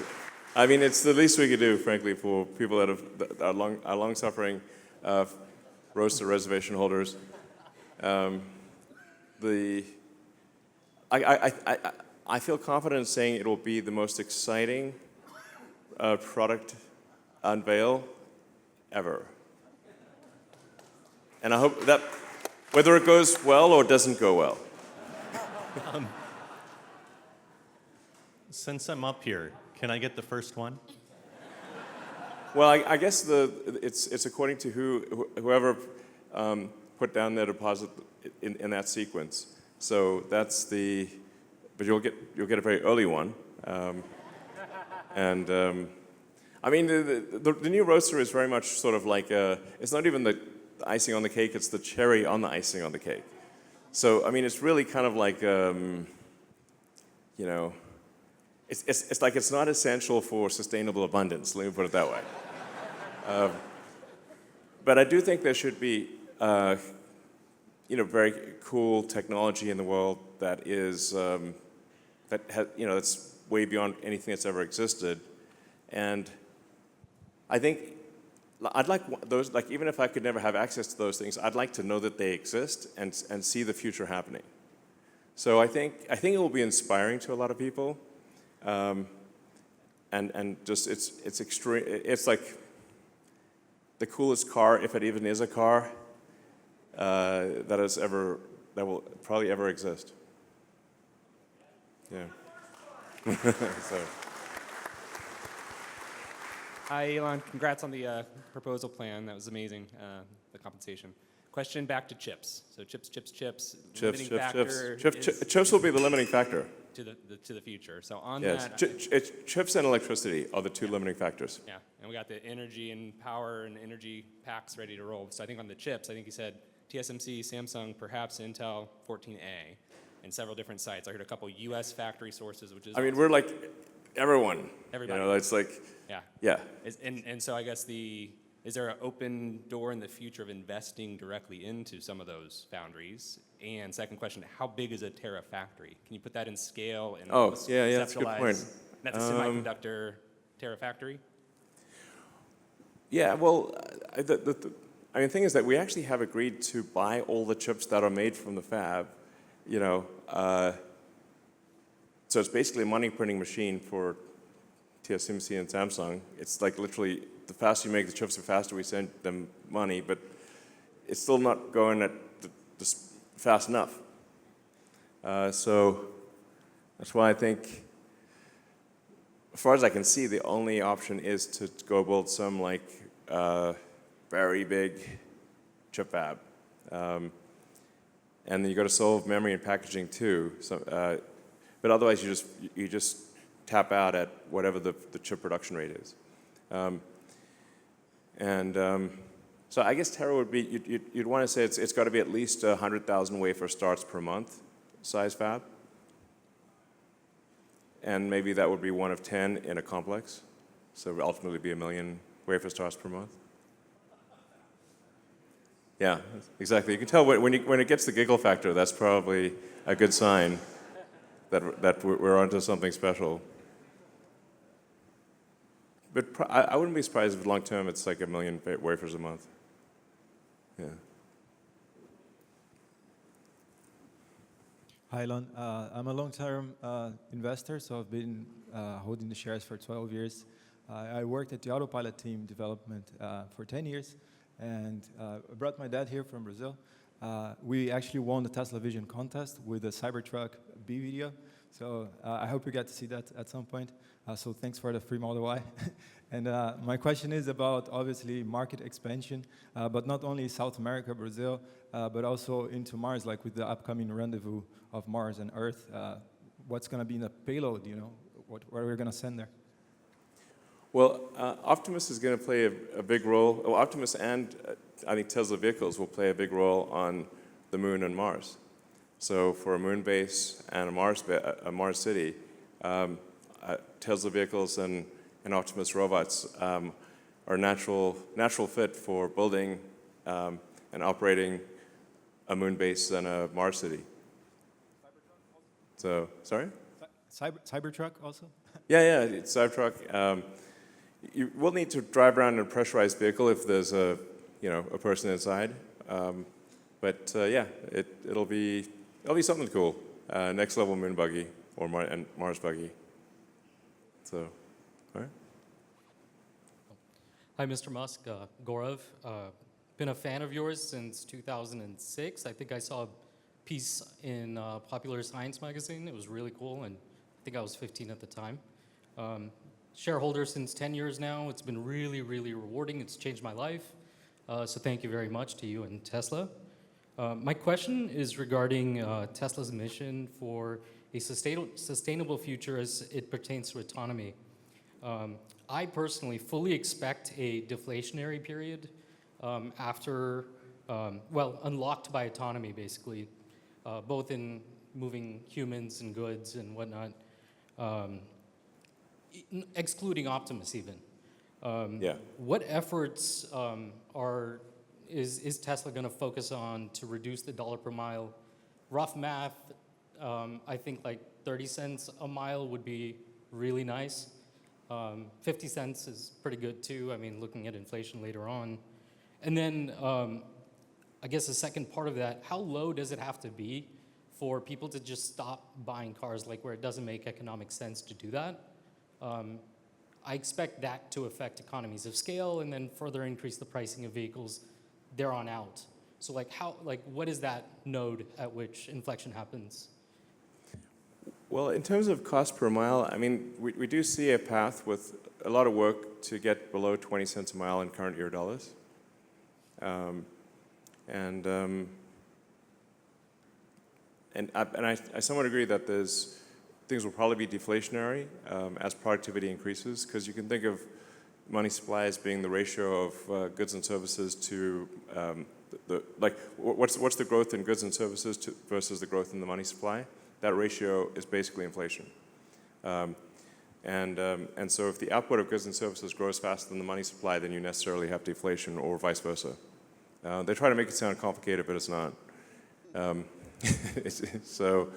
I mean, it's the least we could do, frankly, for people that are long-suffering Roadster reservation holders. I feel confident in saying it will be the most exciting product unveil ever. And I hope that, whether it goes well or doesn't go well. Since I'm up here, can I get the first one? Well, I guess it's according to whoever put down their deposit in that sequence. So that's but you'll get a very early one. I mean, the new Roadster is very much sort of like it's not even the icing on the cake; it's the cherry on the icing on the cake. So I mean, it's really kind of like you know, it's like it's not essential for sustainable abundance. Let me put it that way. But I do think there should be you know, very cool technology in the world that is that's way beyond anything that's ever existed, and I think I'd like those. Like, even if I could never have access to those things, I'd like to know that they exist and see the future happening. So I think it will be inspiring to a lot of people, and just it's extreme. It's like the coolest car, if it even is a car, that will probably ever exist. Yeah. So. Hi, Elon. Congrats on the proposal plan. That was amazing, the compensation. Question back to chips. So chips. Limiting factor Chips will be the limiting factor. To the future. So on that. Chips and electricity are the two limiting factors. Yeah, and we got the energy and power and energy packs ready to roll. So I think on the chips, I think you said TSMC, Samsung, perhaps Intel 14A, and several different sites. I heard a couple U.S. factory sources, which is. I mean, we're like everyone. Everybody. You know, it's like. Yeah. And so I guess is there an open door in the future of investing directly into some of those foundries? And second question, how big is a terafactory? Can you put that in scale and that's a good point. That's a semiconductor terafactory? Yeah, well, the thing is that we actually have agreed to buy all the chips that are made from the fab, you know. So it's basically a money printing machine for TSMC and Samsung. It's like literally, the faster you make the chips, the faster we send them money, but it's still not going at just fast enough. So that's why I think, as far as I can see, the only option is to go build some like very big chip fab. And then you got to solve memory and packaging too. So, but otherwise, you just tap out at whatever the chip production rate is. So I guess Tera would be, you'd want to say it's got to be at least 100,000 wafer starts per month size fab. And maybe that would be one of 10 in a complex. So it would ultimately be 1 million wafer starts per month. Yeah, exactly. You can tell when it gets the giggle factor, that's probably a good sign that we're onto something special. But I wouldn't be surprised if long term it's like 1 million wafers a month. Yeah. Hi, Elon. I'm a long-term investor, so I've been holding the shares for 12 years. I worked at the autopilot team development for 10 years, and I brought my dad here from Brazil. We actually won the Tesla Vision contest with the Cybertruck B video, so I hope you get to see that at some point. So thanks for the free Model Y. And my question is about, obviously, market expansion, but not only South America, Brazil, but also into Mars, like with the upcoming rendezvous of Mars and Earth. What's going to be in the payload, you know? What are we going to send there? Well, Optimus is going to play a big role. Well, Optimus and I think Tesla vehicles will play a big role on the Moon and Mars. So for a Moon base and a Mars city, Tesla vehicles and Optimus robots are natural fit for building and operating a Moon base and a Mars city. So, sorry? Cybertruck also? Yeah, it's Cybertruck. You will need to drive around in a pressurized vehicle if there's a person inside. But yeah, it'll be something cool. Next level Moon buggy or Mars buggy. So, all right. Hi, Mr. Musk. Gaurav. Been a fan of yours since 2006. I think I saw a piece in Popular Science magazine. It was really cool, and I think I was 15 at the time. Shareholder since 10 years now. It's been really, really rewarding. It's changed my life. So thank you very much to you and Tesla. My question is regarding Tesla's mission for a sustainable future as it pertains to autonomy. I personally fully expect a deflationary period after, unlocked by autonomy, basically, both in moving humans and goods and whatnot, excluding Optimus even. Yeah. What efforts is Tesla going to focus on to reduce the dollar per mile? Rough math, I think like 30 cents a mile would be really nice. 50 cents is pretty good too. I mean, looking at inflation later on. And then I guess the second part of that, how low does it have to be for people to just stop buying cars, like where it doesn't make economic sense to do that? I expect that to affect economies of scale and then further increase the pricing of vehicles there on out. So what is that node at which inflection happens? Well, in terms of cost per mile, I mean, we do see a path with a lot of work to get below 20 cents a mile in current year dollars. I somewhat agree that things will probably be deflationary as productivity increases, because you can think of money supply as being the ratio of goods and services to what's the growth in goods and services versus the growth in the money supply. That ratio is basically inflation. And so if the output of goods and services grows faster than the money supply, then you necessarily have deflation, or vice versa. They try to make it sound complicated, but it's not. So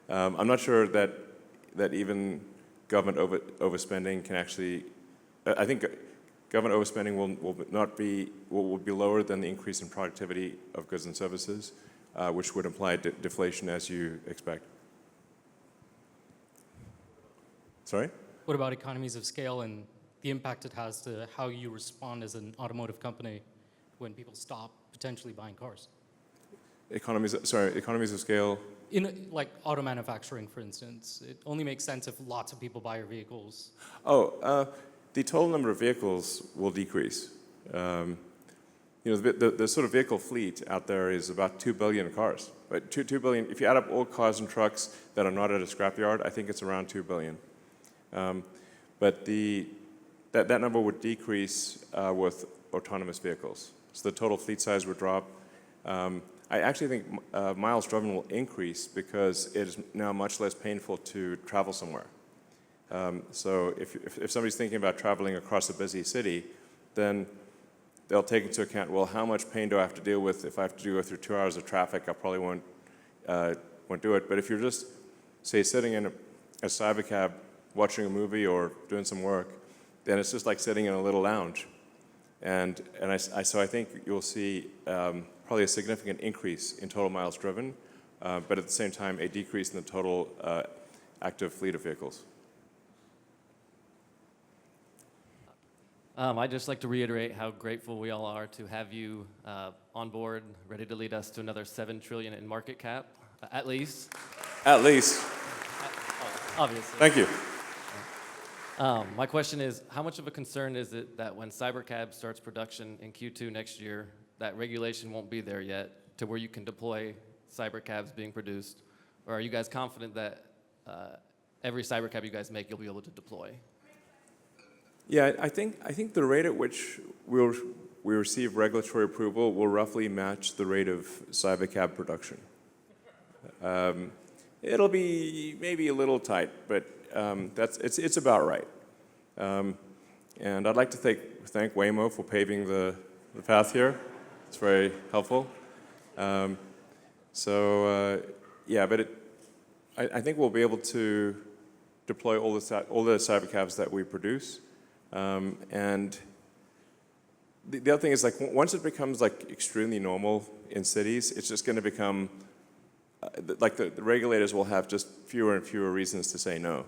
I'm not sure that even government overspending can actually. I think government overspending will be lower than the increase in productivity of goods and services, which would imply deflation as you expect. Sorry? What about economies of scale and the impact it has to how you respond as an automotive company when people stop potentially buying cars? Economies of scale? In like auto manufacturing, for instance, it only makes sense if lots of people buy your vehicles. The total number of vehicles will decrease. The sort of vehicle fleet out there is about 2 billion cars. Right? 2 billion. If you add up all cars and trucks that are not at a scrapyard, I think it's around 2 billion. But that number would decrease with autonomous vehicles. So the total fleet size would drop. I actually think miles driven will increase because it is now much less painful to travel somewhere. So if somebody's thinking about traveling across a busy city, then they'll take into account, well, how much pain do I have to deal with? If I have to go through 2 hours of traffic, I probably won't do it. But if you're just, say, sitting in a Cybercab watching a movie or doing some work, then it's just like sitting in a little lounge. So I think you'll see probably a significant increase in total miles driven, but at the same time, a decrease in the total active fleet of vehicles. I'd just like to reiterate how grateful we all are to have you on board, ready to lead us to another $7 trillion in market cap, at least. At least. Obviously. Thank you. My question is, how much of a concern is it that when Cybercab starts production in Q2 next year, that regulation won't be there yet to where you can deploy Cybercabs being produced? Or are you guys confident that every Cybercab you guys make, you'll be able to deploy? Yeah, I think the rate at which we receive regulatory approval will roughly match the rate of Cybercab production. It'll be maybe a little tight, but it's about right. And I'd like to thank Waymo for paving the path here. It's very helpful. Yeah, but I think we'll be able to deploy all the Cybercabs that we produce. And the other thing is, like, once it becomes like extremely normal in cities, it's just going to become like the regulators will have just fewer and fewer reasons to say no.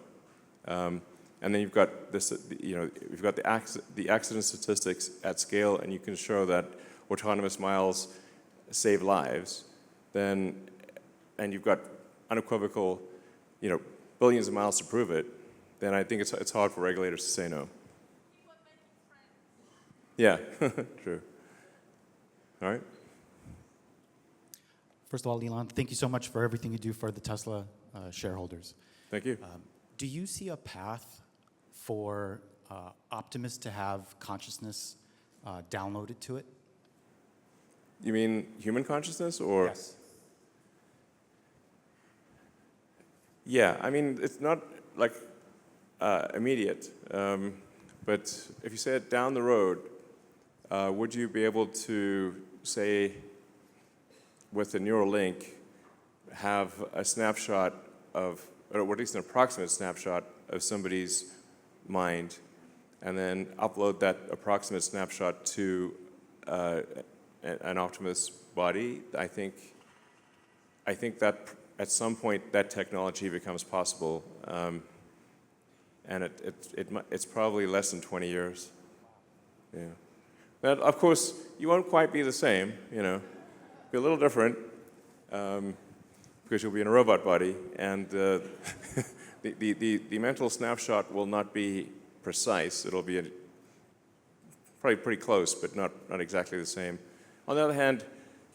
And then you've got this, you've got the accident statistics at scale, and you can show that autonomous miles save lives. And you've got unequivocal, billions of miles to prove it. Then I think it's hard for regulators to say no. Yeah, true. All right. First of all, Elon, thank you so much for everything you do for the Tesla shareholders. Thank you. Do you see a path for Optimus to have consciousness downloaded to it? You mean human consciousness, or? Yes. Yeah, I mean, it's not like immediate, but if you said down the road, would you be able to, say, with a neural link, have a snapshot of, or at least an approximate snapshot of somebody's mind, and then upload that approximate snapshot to an Optimus body? I think that at some point that technology becomes possible, and it's probably less than 20 years. Yeah. But of course, you won't quite be the same, Be a little different, because you'll be in a robot body, and the mental snapshot will not be precise. It'll be probably pretty close, but not exactly the same. On the other hand,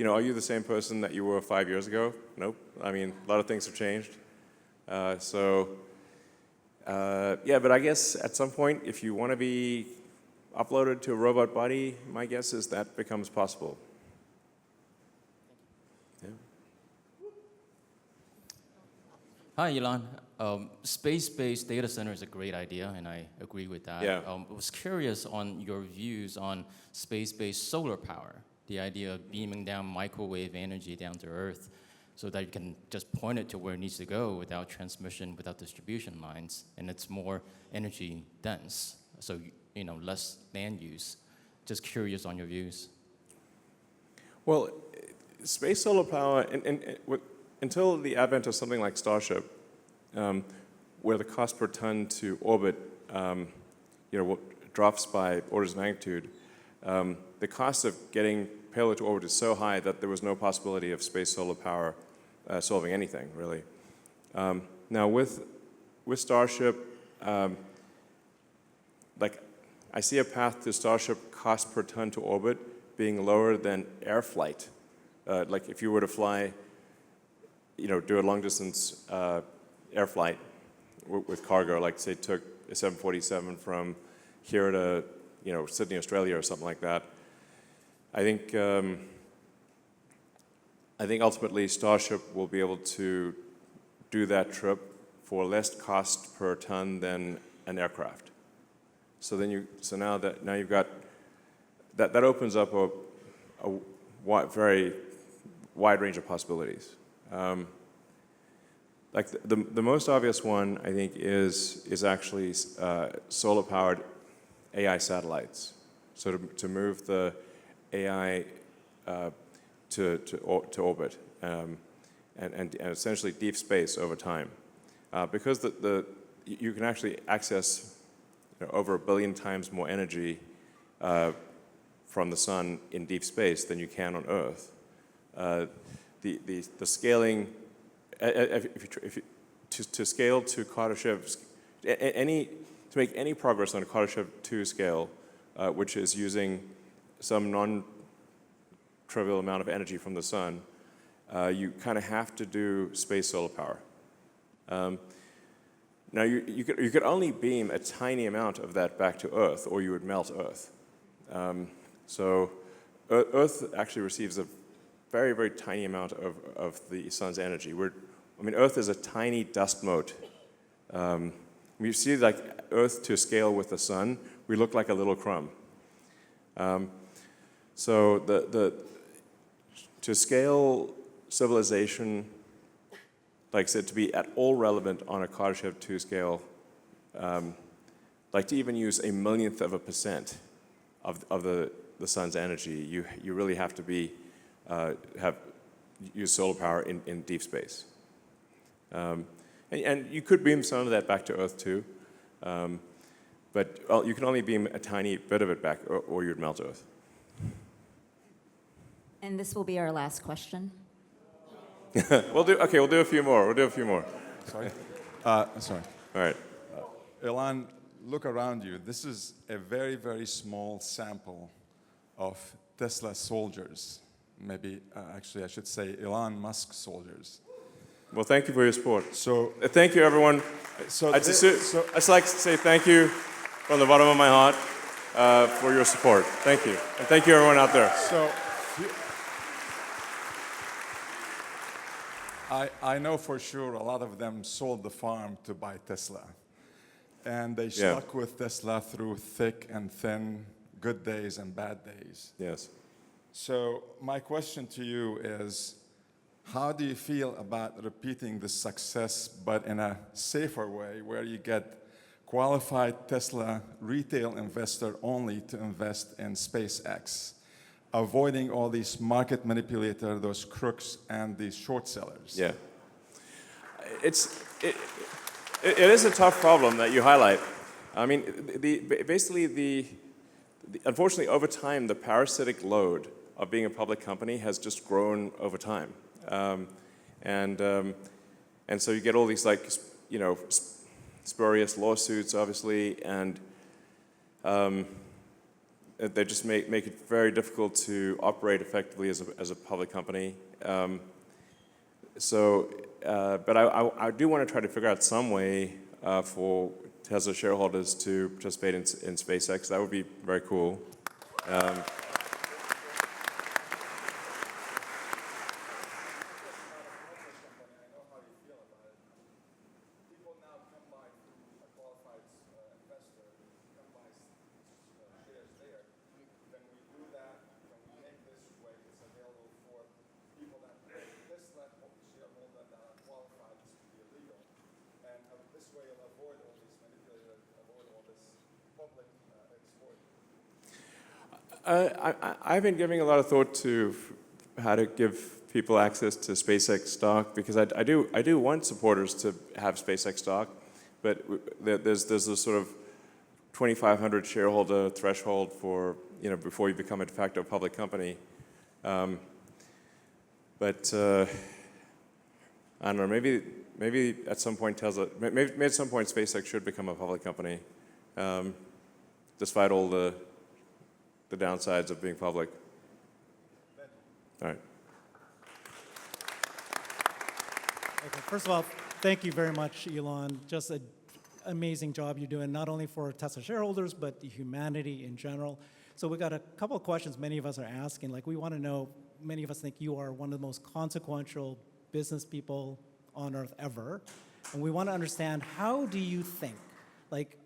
are you the same person that you were 5 years ago? Nope. I mean, a lot of things have changed. Yeah, but I guess at some point, if you want to be uploaded to a robot body, my guess is that becomes possible. Yeah. Hi, Elon. Space-based data center is a great idea, and I agree with that. Yeah. I was curious on your views on space-based solar power, the idea of beaming down microwave energy down to Earth so that you can just point it to where it needs to go without transmission, without distribution lines, and it's more energy dense, so less land use. Just curious on your views. Well, space solar power, until the advent of something like Starship, where the cost per ton to orbit, drops by orders of magnitude, the cost of getting payload to orbit is so high that there was no possibility of space solar power solving anything, really. Now, with Starship, I see a path to Starship cost per ton to orbit being lower than air flight. Like if you were to fly, do a long distance air flight with cargo, like say took a 747 from here to Sydney, Australia, or something like that. I think ultimately Starship will be able to do that trip for less cost per ton than an aircraft. So now you've got that opens up a very wide range of possibilities. Like the most obvious one, I think, is actually solar-powered AI satellites. So to move the AI to orbit and essentially deep space over time, because you can actually access over 1 billion times more energy from the sun in deep space than you can on Earth. The scaling, to scale to Kardashev, to make any progress on a Kardashev 2 scale, which is using some non-trivial amount of energy from the sun, you kind of have to do space solar power. Now, you could only beam a tiny amount of that back to Earth, or you would melt Earth. So Earth actually receives a very, very tiny amount of the sun's energy. Earth is a tiny dust mote. You see, like Earth to scale with the sun, we look like a little crumb. So to scale civilization, like I said, to be at all relevant on a Kardashev 2 scale, like to even use 1/1,000,000% of the sun's energy, you really have to be use solar power in deep space. And you could beam some of that back to Earth too, but you can only beam a tiny bit of it back, or you'd melt Earth. And this will be our last question. We'll do a few more. Sorry? Sorry. All right. Elon, look around you. This is a very, very small sample of Tesla soldiers. Maybe, actually, I should say Elon Musk soldiers. Well, thank you for your support. So, thank you, everyone. I'd just like to say thank you from the bottom of my heart for your support. Thank you. And thank you, everyone out there. So, I know for sure a lot of them sold the farm to buy Tesla. And they stuck with Tesla through thick and thin, good days and bad days. Yes. So my question to you is, how do you feel about repeating the success, but in a safer way, where you get qualified Tesla retail investor only to invest in SpaceX, avoiding all these market manipulators, those crooks, and these short sellers? Yeah. It is a tough problem that you highlight. I mean, unfortunately, over time, the parasitic load of being a public company has just grown over time. And so you get all these, like, spurious lawsuits, obviously, and they just make it very difficult to operate effectively as a public company. But I do want to try to figure out some way for Tesla shareholders to participate in SpaceX. That would be very cool. I've been giving a lot of thought to how to give people access to SpaceX stock, because I do want supporters to have SpaceX stock, but there's this sort of 2,500 shareholder threshold for, before you become a de facto public company. But I don't know, maybe at some point maybe at some point SpaceX should become a public company, despite all the downsides of being public. All right. Okay, first of all, thank you very much, Elon. Just an amazing job you're doing, not only for Tesla shareholders, but the humanity in general. So we got a couple of questions many of us are asking. Like, we want to know, many of us think you are one of the most consequential business people on Earth ever. And we want to understand, how do you think? Like,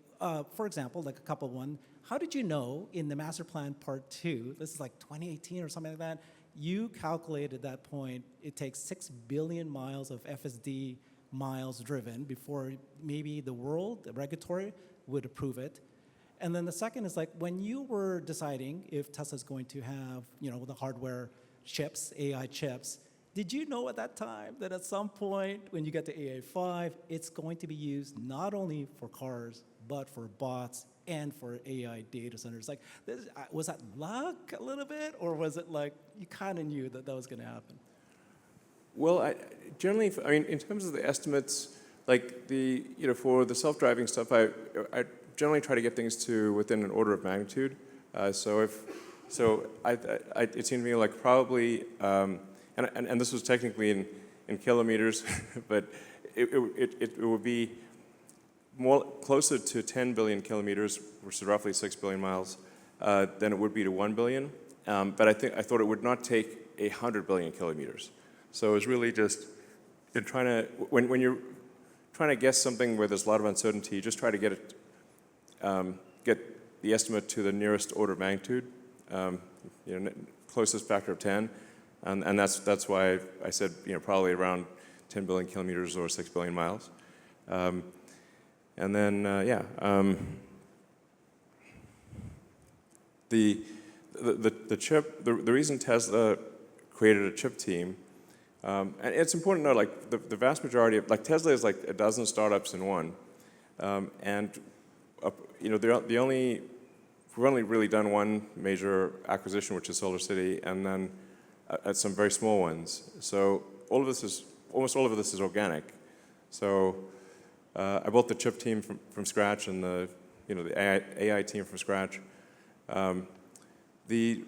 for example, like a couple one, how did you know in the master plan part 2, this is like 2018 or something like that, you calculated at that point it takes 6 billion miles of FSD miles driven before maybe the world, the regulatory, would approve it. And then the second is, like, when you were deciding if Tesla's going to have, the hardware chips, AI chips, did you know at that time that at some point when you get to AI5, it's going to be used not only for cars, but for bots and for AI data centers. Like, was that luck a little bit, or was it like you kind of knew that that was going to happen? Well, generally, I mean, in terms of the estimates, like for the self-driving stuff, I generally try to get things to within an order of magnitude. It seemed to me like probably, and this was technically in kilometers, but it would be more closer to 10 billion kilometers, which is roughly 6 billion miles, than it would be to 1 billion. But I thought it would not take 100 billion kilometers. So it was really just in trying to, when you're trying to guess something where there's a lot of uncertainty, just try to get it, get the estimate to the nearest order of magnitude, closest factor of 10, and that's why I said probably around 10 billion kilometers or 6 billion miles, and then the chip, the reason Tesla created a chip team. And it's important to know, like, the vast majority of, like, Tesla is like a dozen startups in one. We've only really done one major acquisition, which is Solar City, and then some very small ones. So almost all of this is organic. So I built the chip team from scratch and the AI team from scratch. It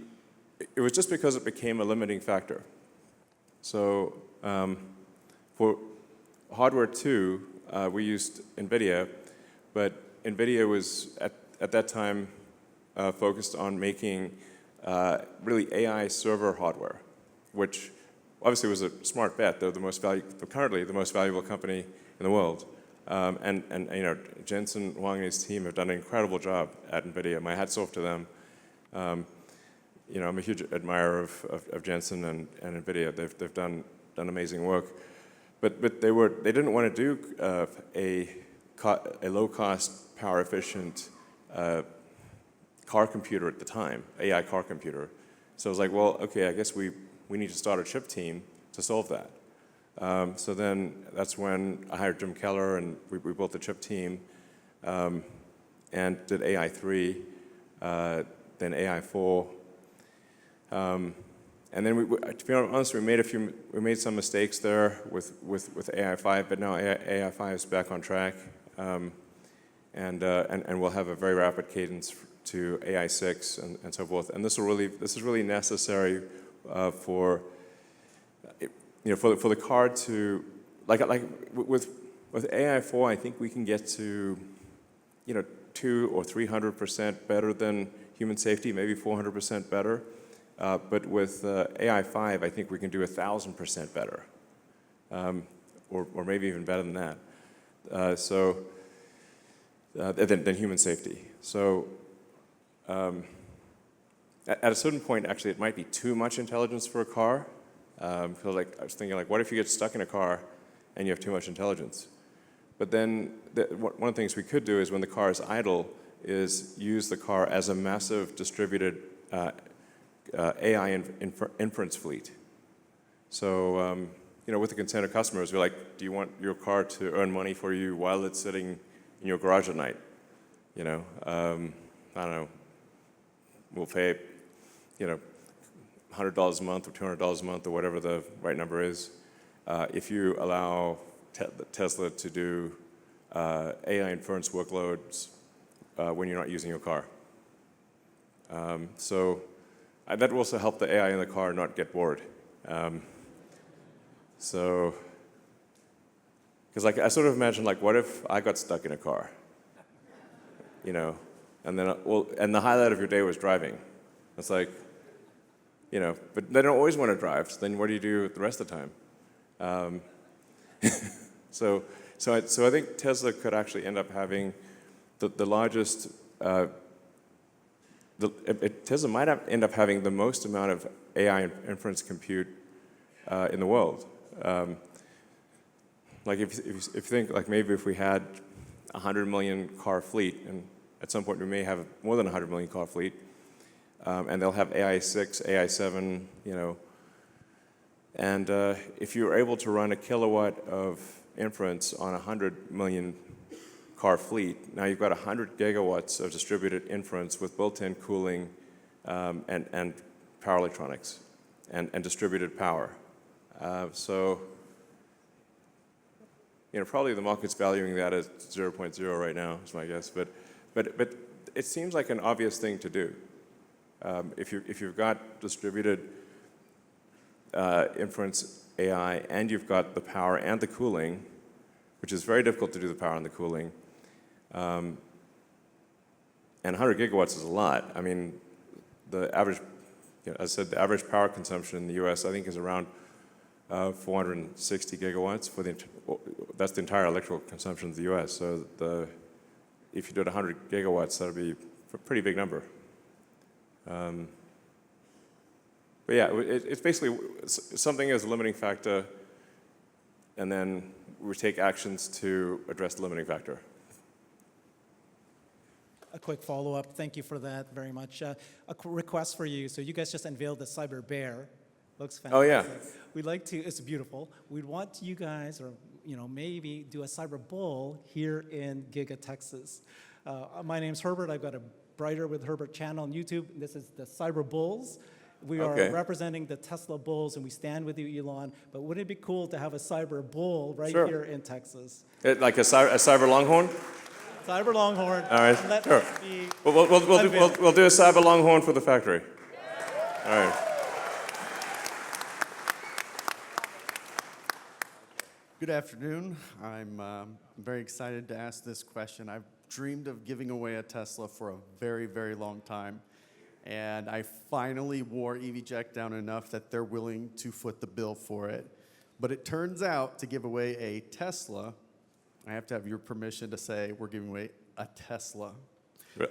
was just because it became a limiting factor. So for hardware too, we used NVIDIA, but NVIDIA was at that time focused on making really AI server hardware, which obviously was a smart bet. They're currently the most valuable company in the world. And Jensen Huang and his team have done an incredible job at NVIDIA. My hat's off to them. I'm a huge admirer of Jensen and NVIDIA. They've done amazing work, but they didn't want to do a low-cost, power-efficient car computer at the time, AI car computer. So I was like, well, okay, I guess we need to start a chip team to solve that. So then that's when I hired Jim Keller, and we built the chip team, and did AI3, then AI4. And then, to be honest, we made some mistakes there with AI5, but now AI5 is back on track, and we'll have a very rapid cadence to AI6 and so forth. And this is really necessary for the car to like with AI4. I think we can get to 200 or 300% better than human safety, maybe 400% better. But with AI5, I think we can do 1,000% better, or maybe even better than that. Than human safety. So at a certain point, actually, it might be too much intelligence for a car. Because I was thinking, what if you get stuck in a car and you have too much intelligence? But then one of the things we could do is, when the car is idle, is use the car as a massive distributed AI inference fleet. So, with the consent of customers, we're like, do you want your car to earn money for you while it's sitting in your garage at night? I don't know, we'll pay, $100 a month or $200 a month or whatever the right number is, if you allow Tesla to do AI inference workloads when you're not using your car. So that will also help the AI in the car not get bored. Because I sort of imagine, what if I got stuck in a car, and then and the highlight of your day was driving. It's like, but they don't always want to drive. So then what do you do the rest of the time? So I think Tesla could actually end up having the largest. Tesla might end up having the most amount of AI inference compute in the world. If you think, maybe if we had 100 million car fleet, and at some point we may have more than 100 million car fleet, and they'll have AI6, AI7, and if you're able to run a kilowatt of inference on 100 million car fleet. Now you've got 100 gigawatts of distributed inference with built-in cooling and power electronics and distributed power. So, probably the market's valuing that at 0.0 right now, is my guess. But it seems like an obvious thing to do. If you've got distributed inference AI and you've got the power and the cooling, which is very difficult to do the power and the cooling, and 100 gigawatts is a lot. I mean, the average, as I said, the average power consumption in the US, I think, is around 460 gigawatts. That's the entire electrical consumption of the US. So if you did 100 gigawatts, that would be a pretty big number. But yeah, it's basically something as a limiting factor, and then we take actions to address the limiting factor. A quick follow-up. Thank you for that very much. A request for you. So you guys just unveiled the Cyber Bear. Looks fantastic. Oh, yeah. We'd like to, it's beautiful. We'd want you guys, or maybe do a Cyber Bull here in Giga, Texas. My name's Herbert. I've got a Brighter with Herbert channel on YouTube. This is the Cyber Bulls. We are representing the Tesla Bulls, and we stand with you, Elon. But wouldn't it be cool to have a Cyber Bull right here in Texas? Like a cyber longhorn? Cyber Longhorn. All right, Let sure. us be We'll do a cyber longhorn for the factory. All right. Good afternoon. I'm very excited to ask this question. I've dreamed of giving away a Tesla for a very, very long time. And I finally wore EVJect down enough that they're willing to foot the bill for it. But it turns out to give away a Tesla, I have to have your permission to say we're giving away a Tesla.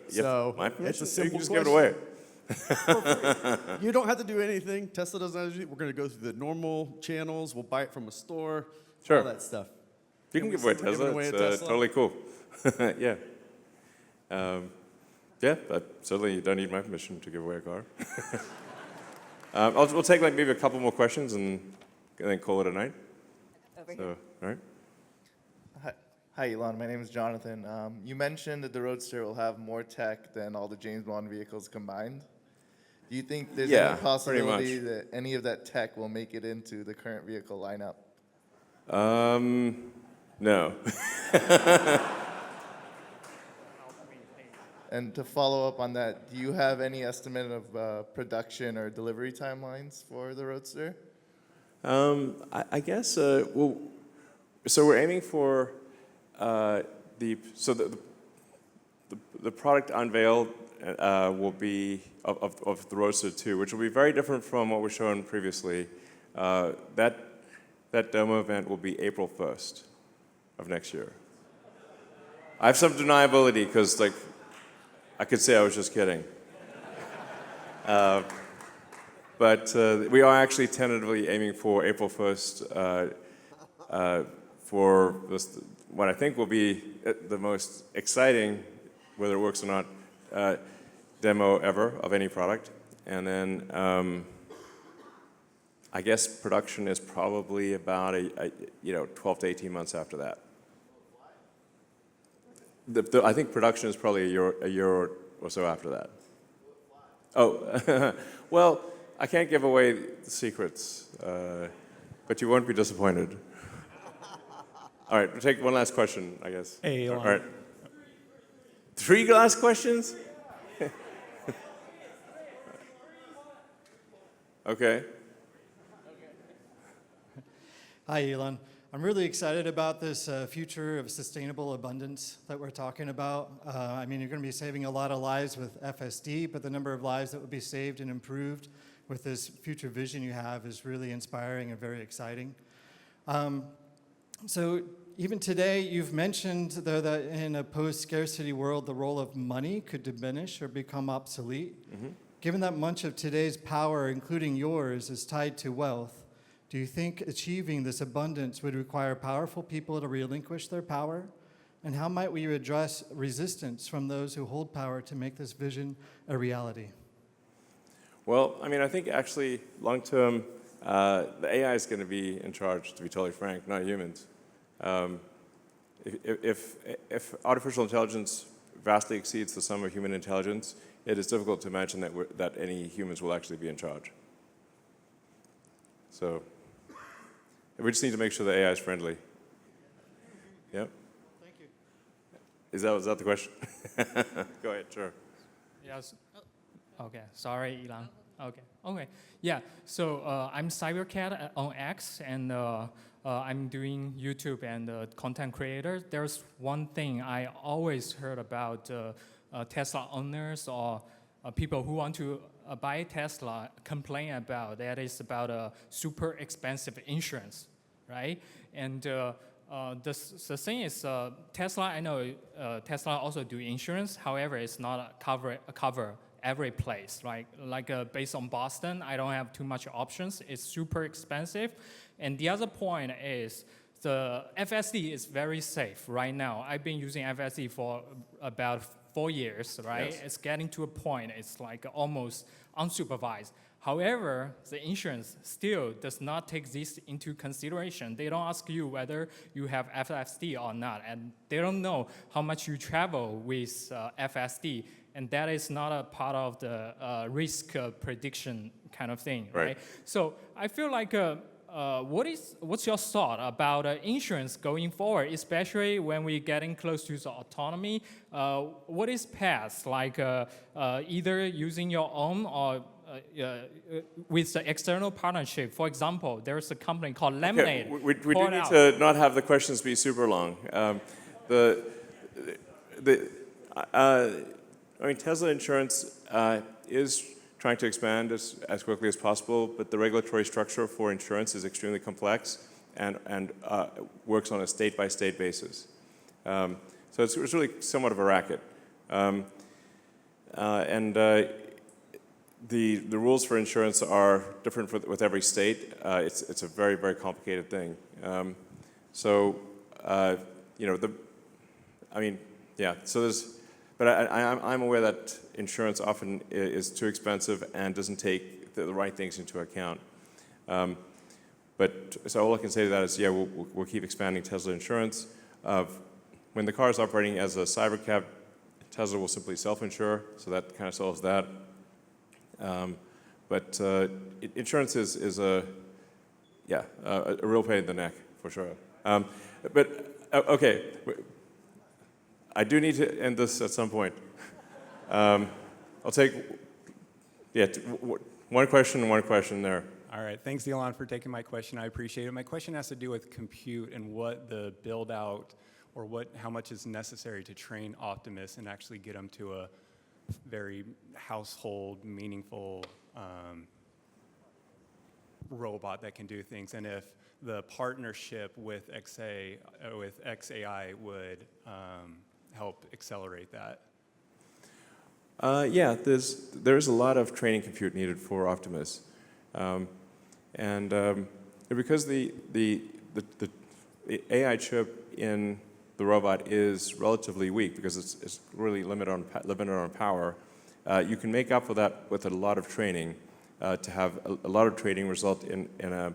So my permission? it's a simple you can just question. give it away. You don't have to do anything. Tesla doesn't have to do. We're going to go through the normal channels. We'll buy it from a store. Sure. All that stuff. You can give away a Tesla. It's totally cool. Yeah. Yeah, but certainly you don't need my permission to give away a car. We'll take maybe a couple more questions and then call it a night. Over here. All right. Hi, Elon. My name is Jonathan. You mentioned that the Roadster will have more tech than all the James Bond vehicles combined. Do you think there's any possibility that any of that tech will make it into the current vehicle lineup? No. And to follow up on that, do you have any estimate of production or delivery timelines for the Roadster? I guess, so we're aiming for the product unveiled will be of the Roadster 2, which will be very different from what was shown previously. That demo event will be April 1st of next year. I have some deniability because, I could say I was just kidding. But we are actually tentatively aiming for April 1st for what I think will be the most exciting, whether it works or not, demo ever of any product. And then I guess production is probably about 12 to 18 months after that. I think production is probably a year or so after that. Oh, well, I can't give away the secrets, but you won't be disappointed. All right, we'll take one last question, I guess. Hey, Elon. All right. 3 last questions? Okay. Hi, Elon. I'm really excited about this future of sustainable abundance that we're talking about. I mean, you're going to be saving a lot of lives with FSD, but the number of lives that will be saved and improved with this future vision you have is really inspiring and very exciting. So even today, you've mentioned, though, that in a post-scarcity world, the role of money could diminish or become obsolete. Mm-hmm. Given that much of today's power, including yours, is tied to wealth, do you think achieving this abundance would require powerful people to relinquish their power? And how might we address resistance from those who hold power to make this vision a reality? Well, I mean, I think actually long-term, the AI is going to be in charge, to be totally frank, not humans. if artificial intelligence vastly exceeds the sum of human intelligence, it is difficult to imagine that any humans will actually be in charge. So we just need to make sure the AI is friendly. Yep. Thank you. Was that the question? Go ahead, sure. Yes. Okay, sorry, Elon. Okay. Yeah, so I'm Cybercab on X, and I'm doing YouTube and content creator. There's one thing I always heard about Tesla owners or people who want to buy Tesla complain about. That is about super expensive insurance, right? And the thing is, Tesla, I know Tesla also do insurance. However, it's not a cover every place, right? Like based on Boston, I don't have too much options. It's super expensive. And the other point is the FSD is very safe right now. I've been using FSD for about 4 years, right? Yes. It's getting to a point, it's like almost unsupervised. However, the insurance still does not take this into consideration. They don't ask you whether you have FSD or not, and they don't know how much you travel with FSD, and that is not a part of the risk prediction kind of thing, right? So I feel like what's your thought about insurance going forward, especially when we're getting close to the autonomy? What is path, like either using your own or with the external partnership? For example, there's a company called Lemonade. Okay. We do need to not have the questions be super long. I mean, Tesla Insurance is trying to expand as quickly as possible, but the regulatory structure for insurance is extremely complex and works on a state-by-state basis. So it's really somewhat of a racket. The rules for insurance are different with every state. It's a very, very complicated thing. So but I'm aware that insurance often is too expensive and doesn't take the right things into account. So all I can say to that is, yeah, we'll keep expanding Tesla Insurance. When the car is operating as a Cybercab, Tesla will simply self-insure, so that kind of solves that. Insurance is a real pain in the neck, for sure. Okay, I do need to end this at some point. I'll take, one question there. All right, thanks Elon for taking my question. I appreciate it. My question has to do with compute and what the build out or how much is necessary to train Optimus and actually get them to a very household, meaningful robot that can do things, and if the partnership with xAI would help accelerate that. Yeah, there's a lot of training compute needed for Optimus, because the AI chip in the robot is relatively weak because it's really limited on power. You can make up for that with a lot of training to have a lot of training result in a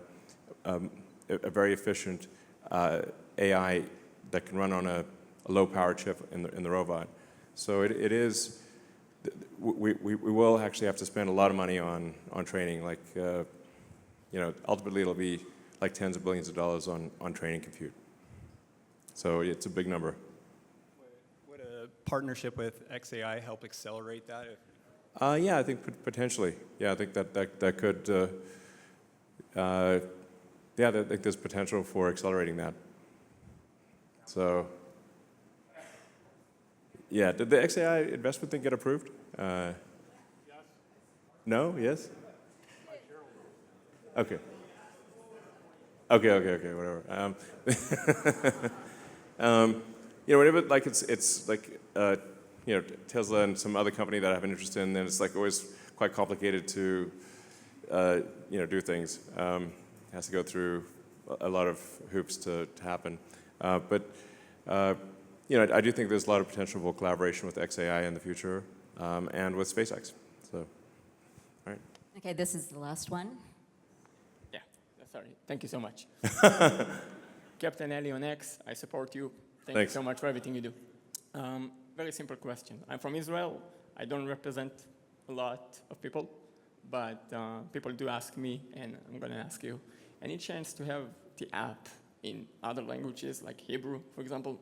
very efficient AI that can run on a low power chip in the robot. So it is. We will actually have to spend a lot of money on training. Like ultimately it'll be like tens of billions of dollars on training compute. So it's a big number. Would a partnership with xAI help accelerate that? Yeah, I think potentially. Yeah, I think that could. I think there's potential for accelerating that. So. Yeah, did the xAI investment thing get approved? Yes. No? Yes? Okay. Okay, whatever. Whenever like it's like Tesla and some other company that I have an interest in, then it's like always quite complicated to do things. It has to go through a lot of hoops to happen. I do think there's a lot of potential for collaboration with xAI in the future and with SpaceX. So, all right. Okay, this is the last one. Yeah, sorry. Thank you so much. Captain Ali on X, I support you. Thanks. you so much for everything you do. Very simple question. I'm from Israel. I don't represent a lot of people, but people do ask me, and I'm going to ask you, any chance to have the app in other languages, like Hebrew, for example?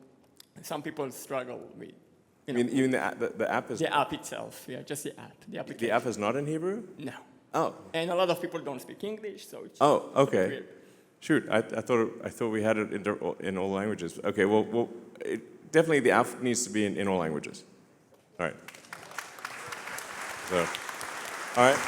Some people struggle with, You mean the app is... The app itself, yeah, just the app, the application. The app is not in Hebrew? No. Oh. And a lot of people don't speak English, so it's Oh, okay. weird. Shoot, I thought we had it in all languages. Okay, well definitely the app needs to be in all languages. All right. So, all right.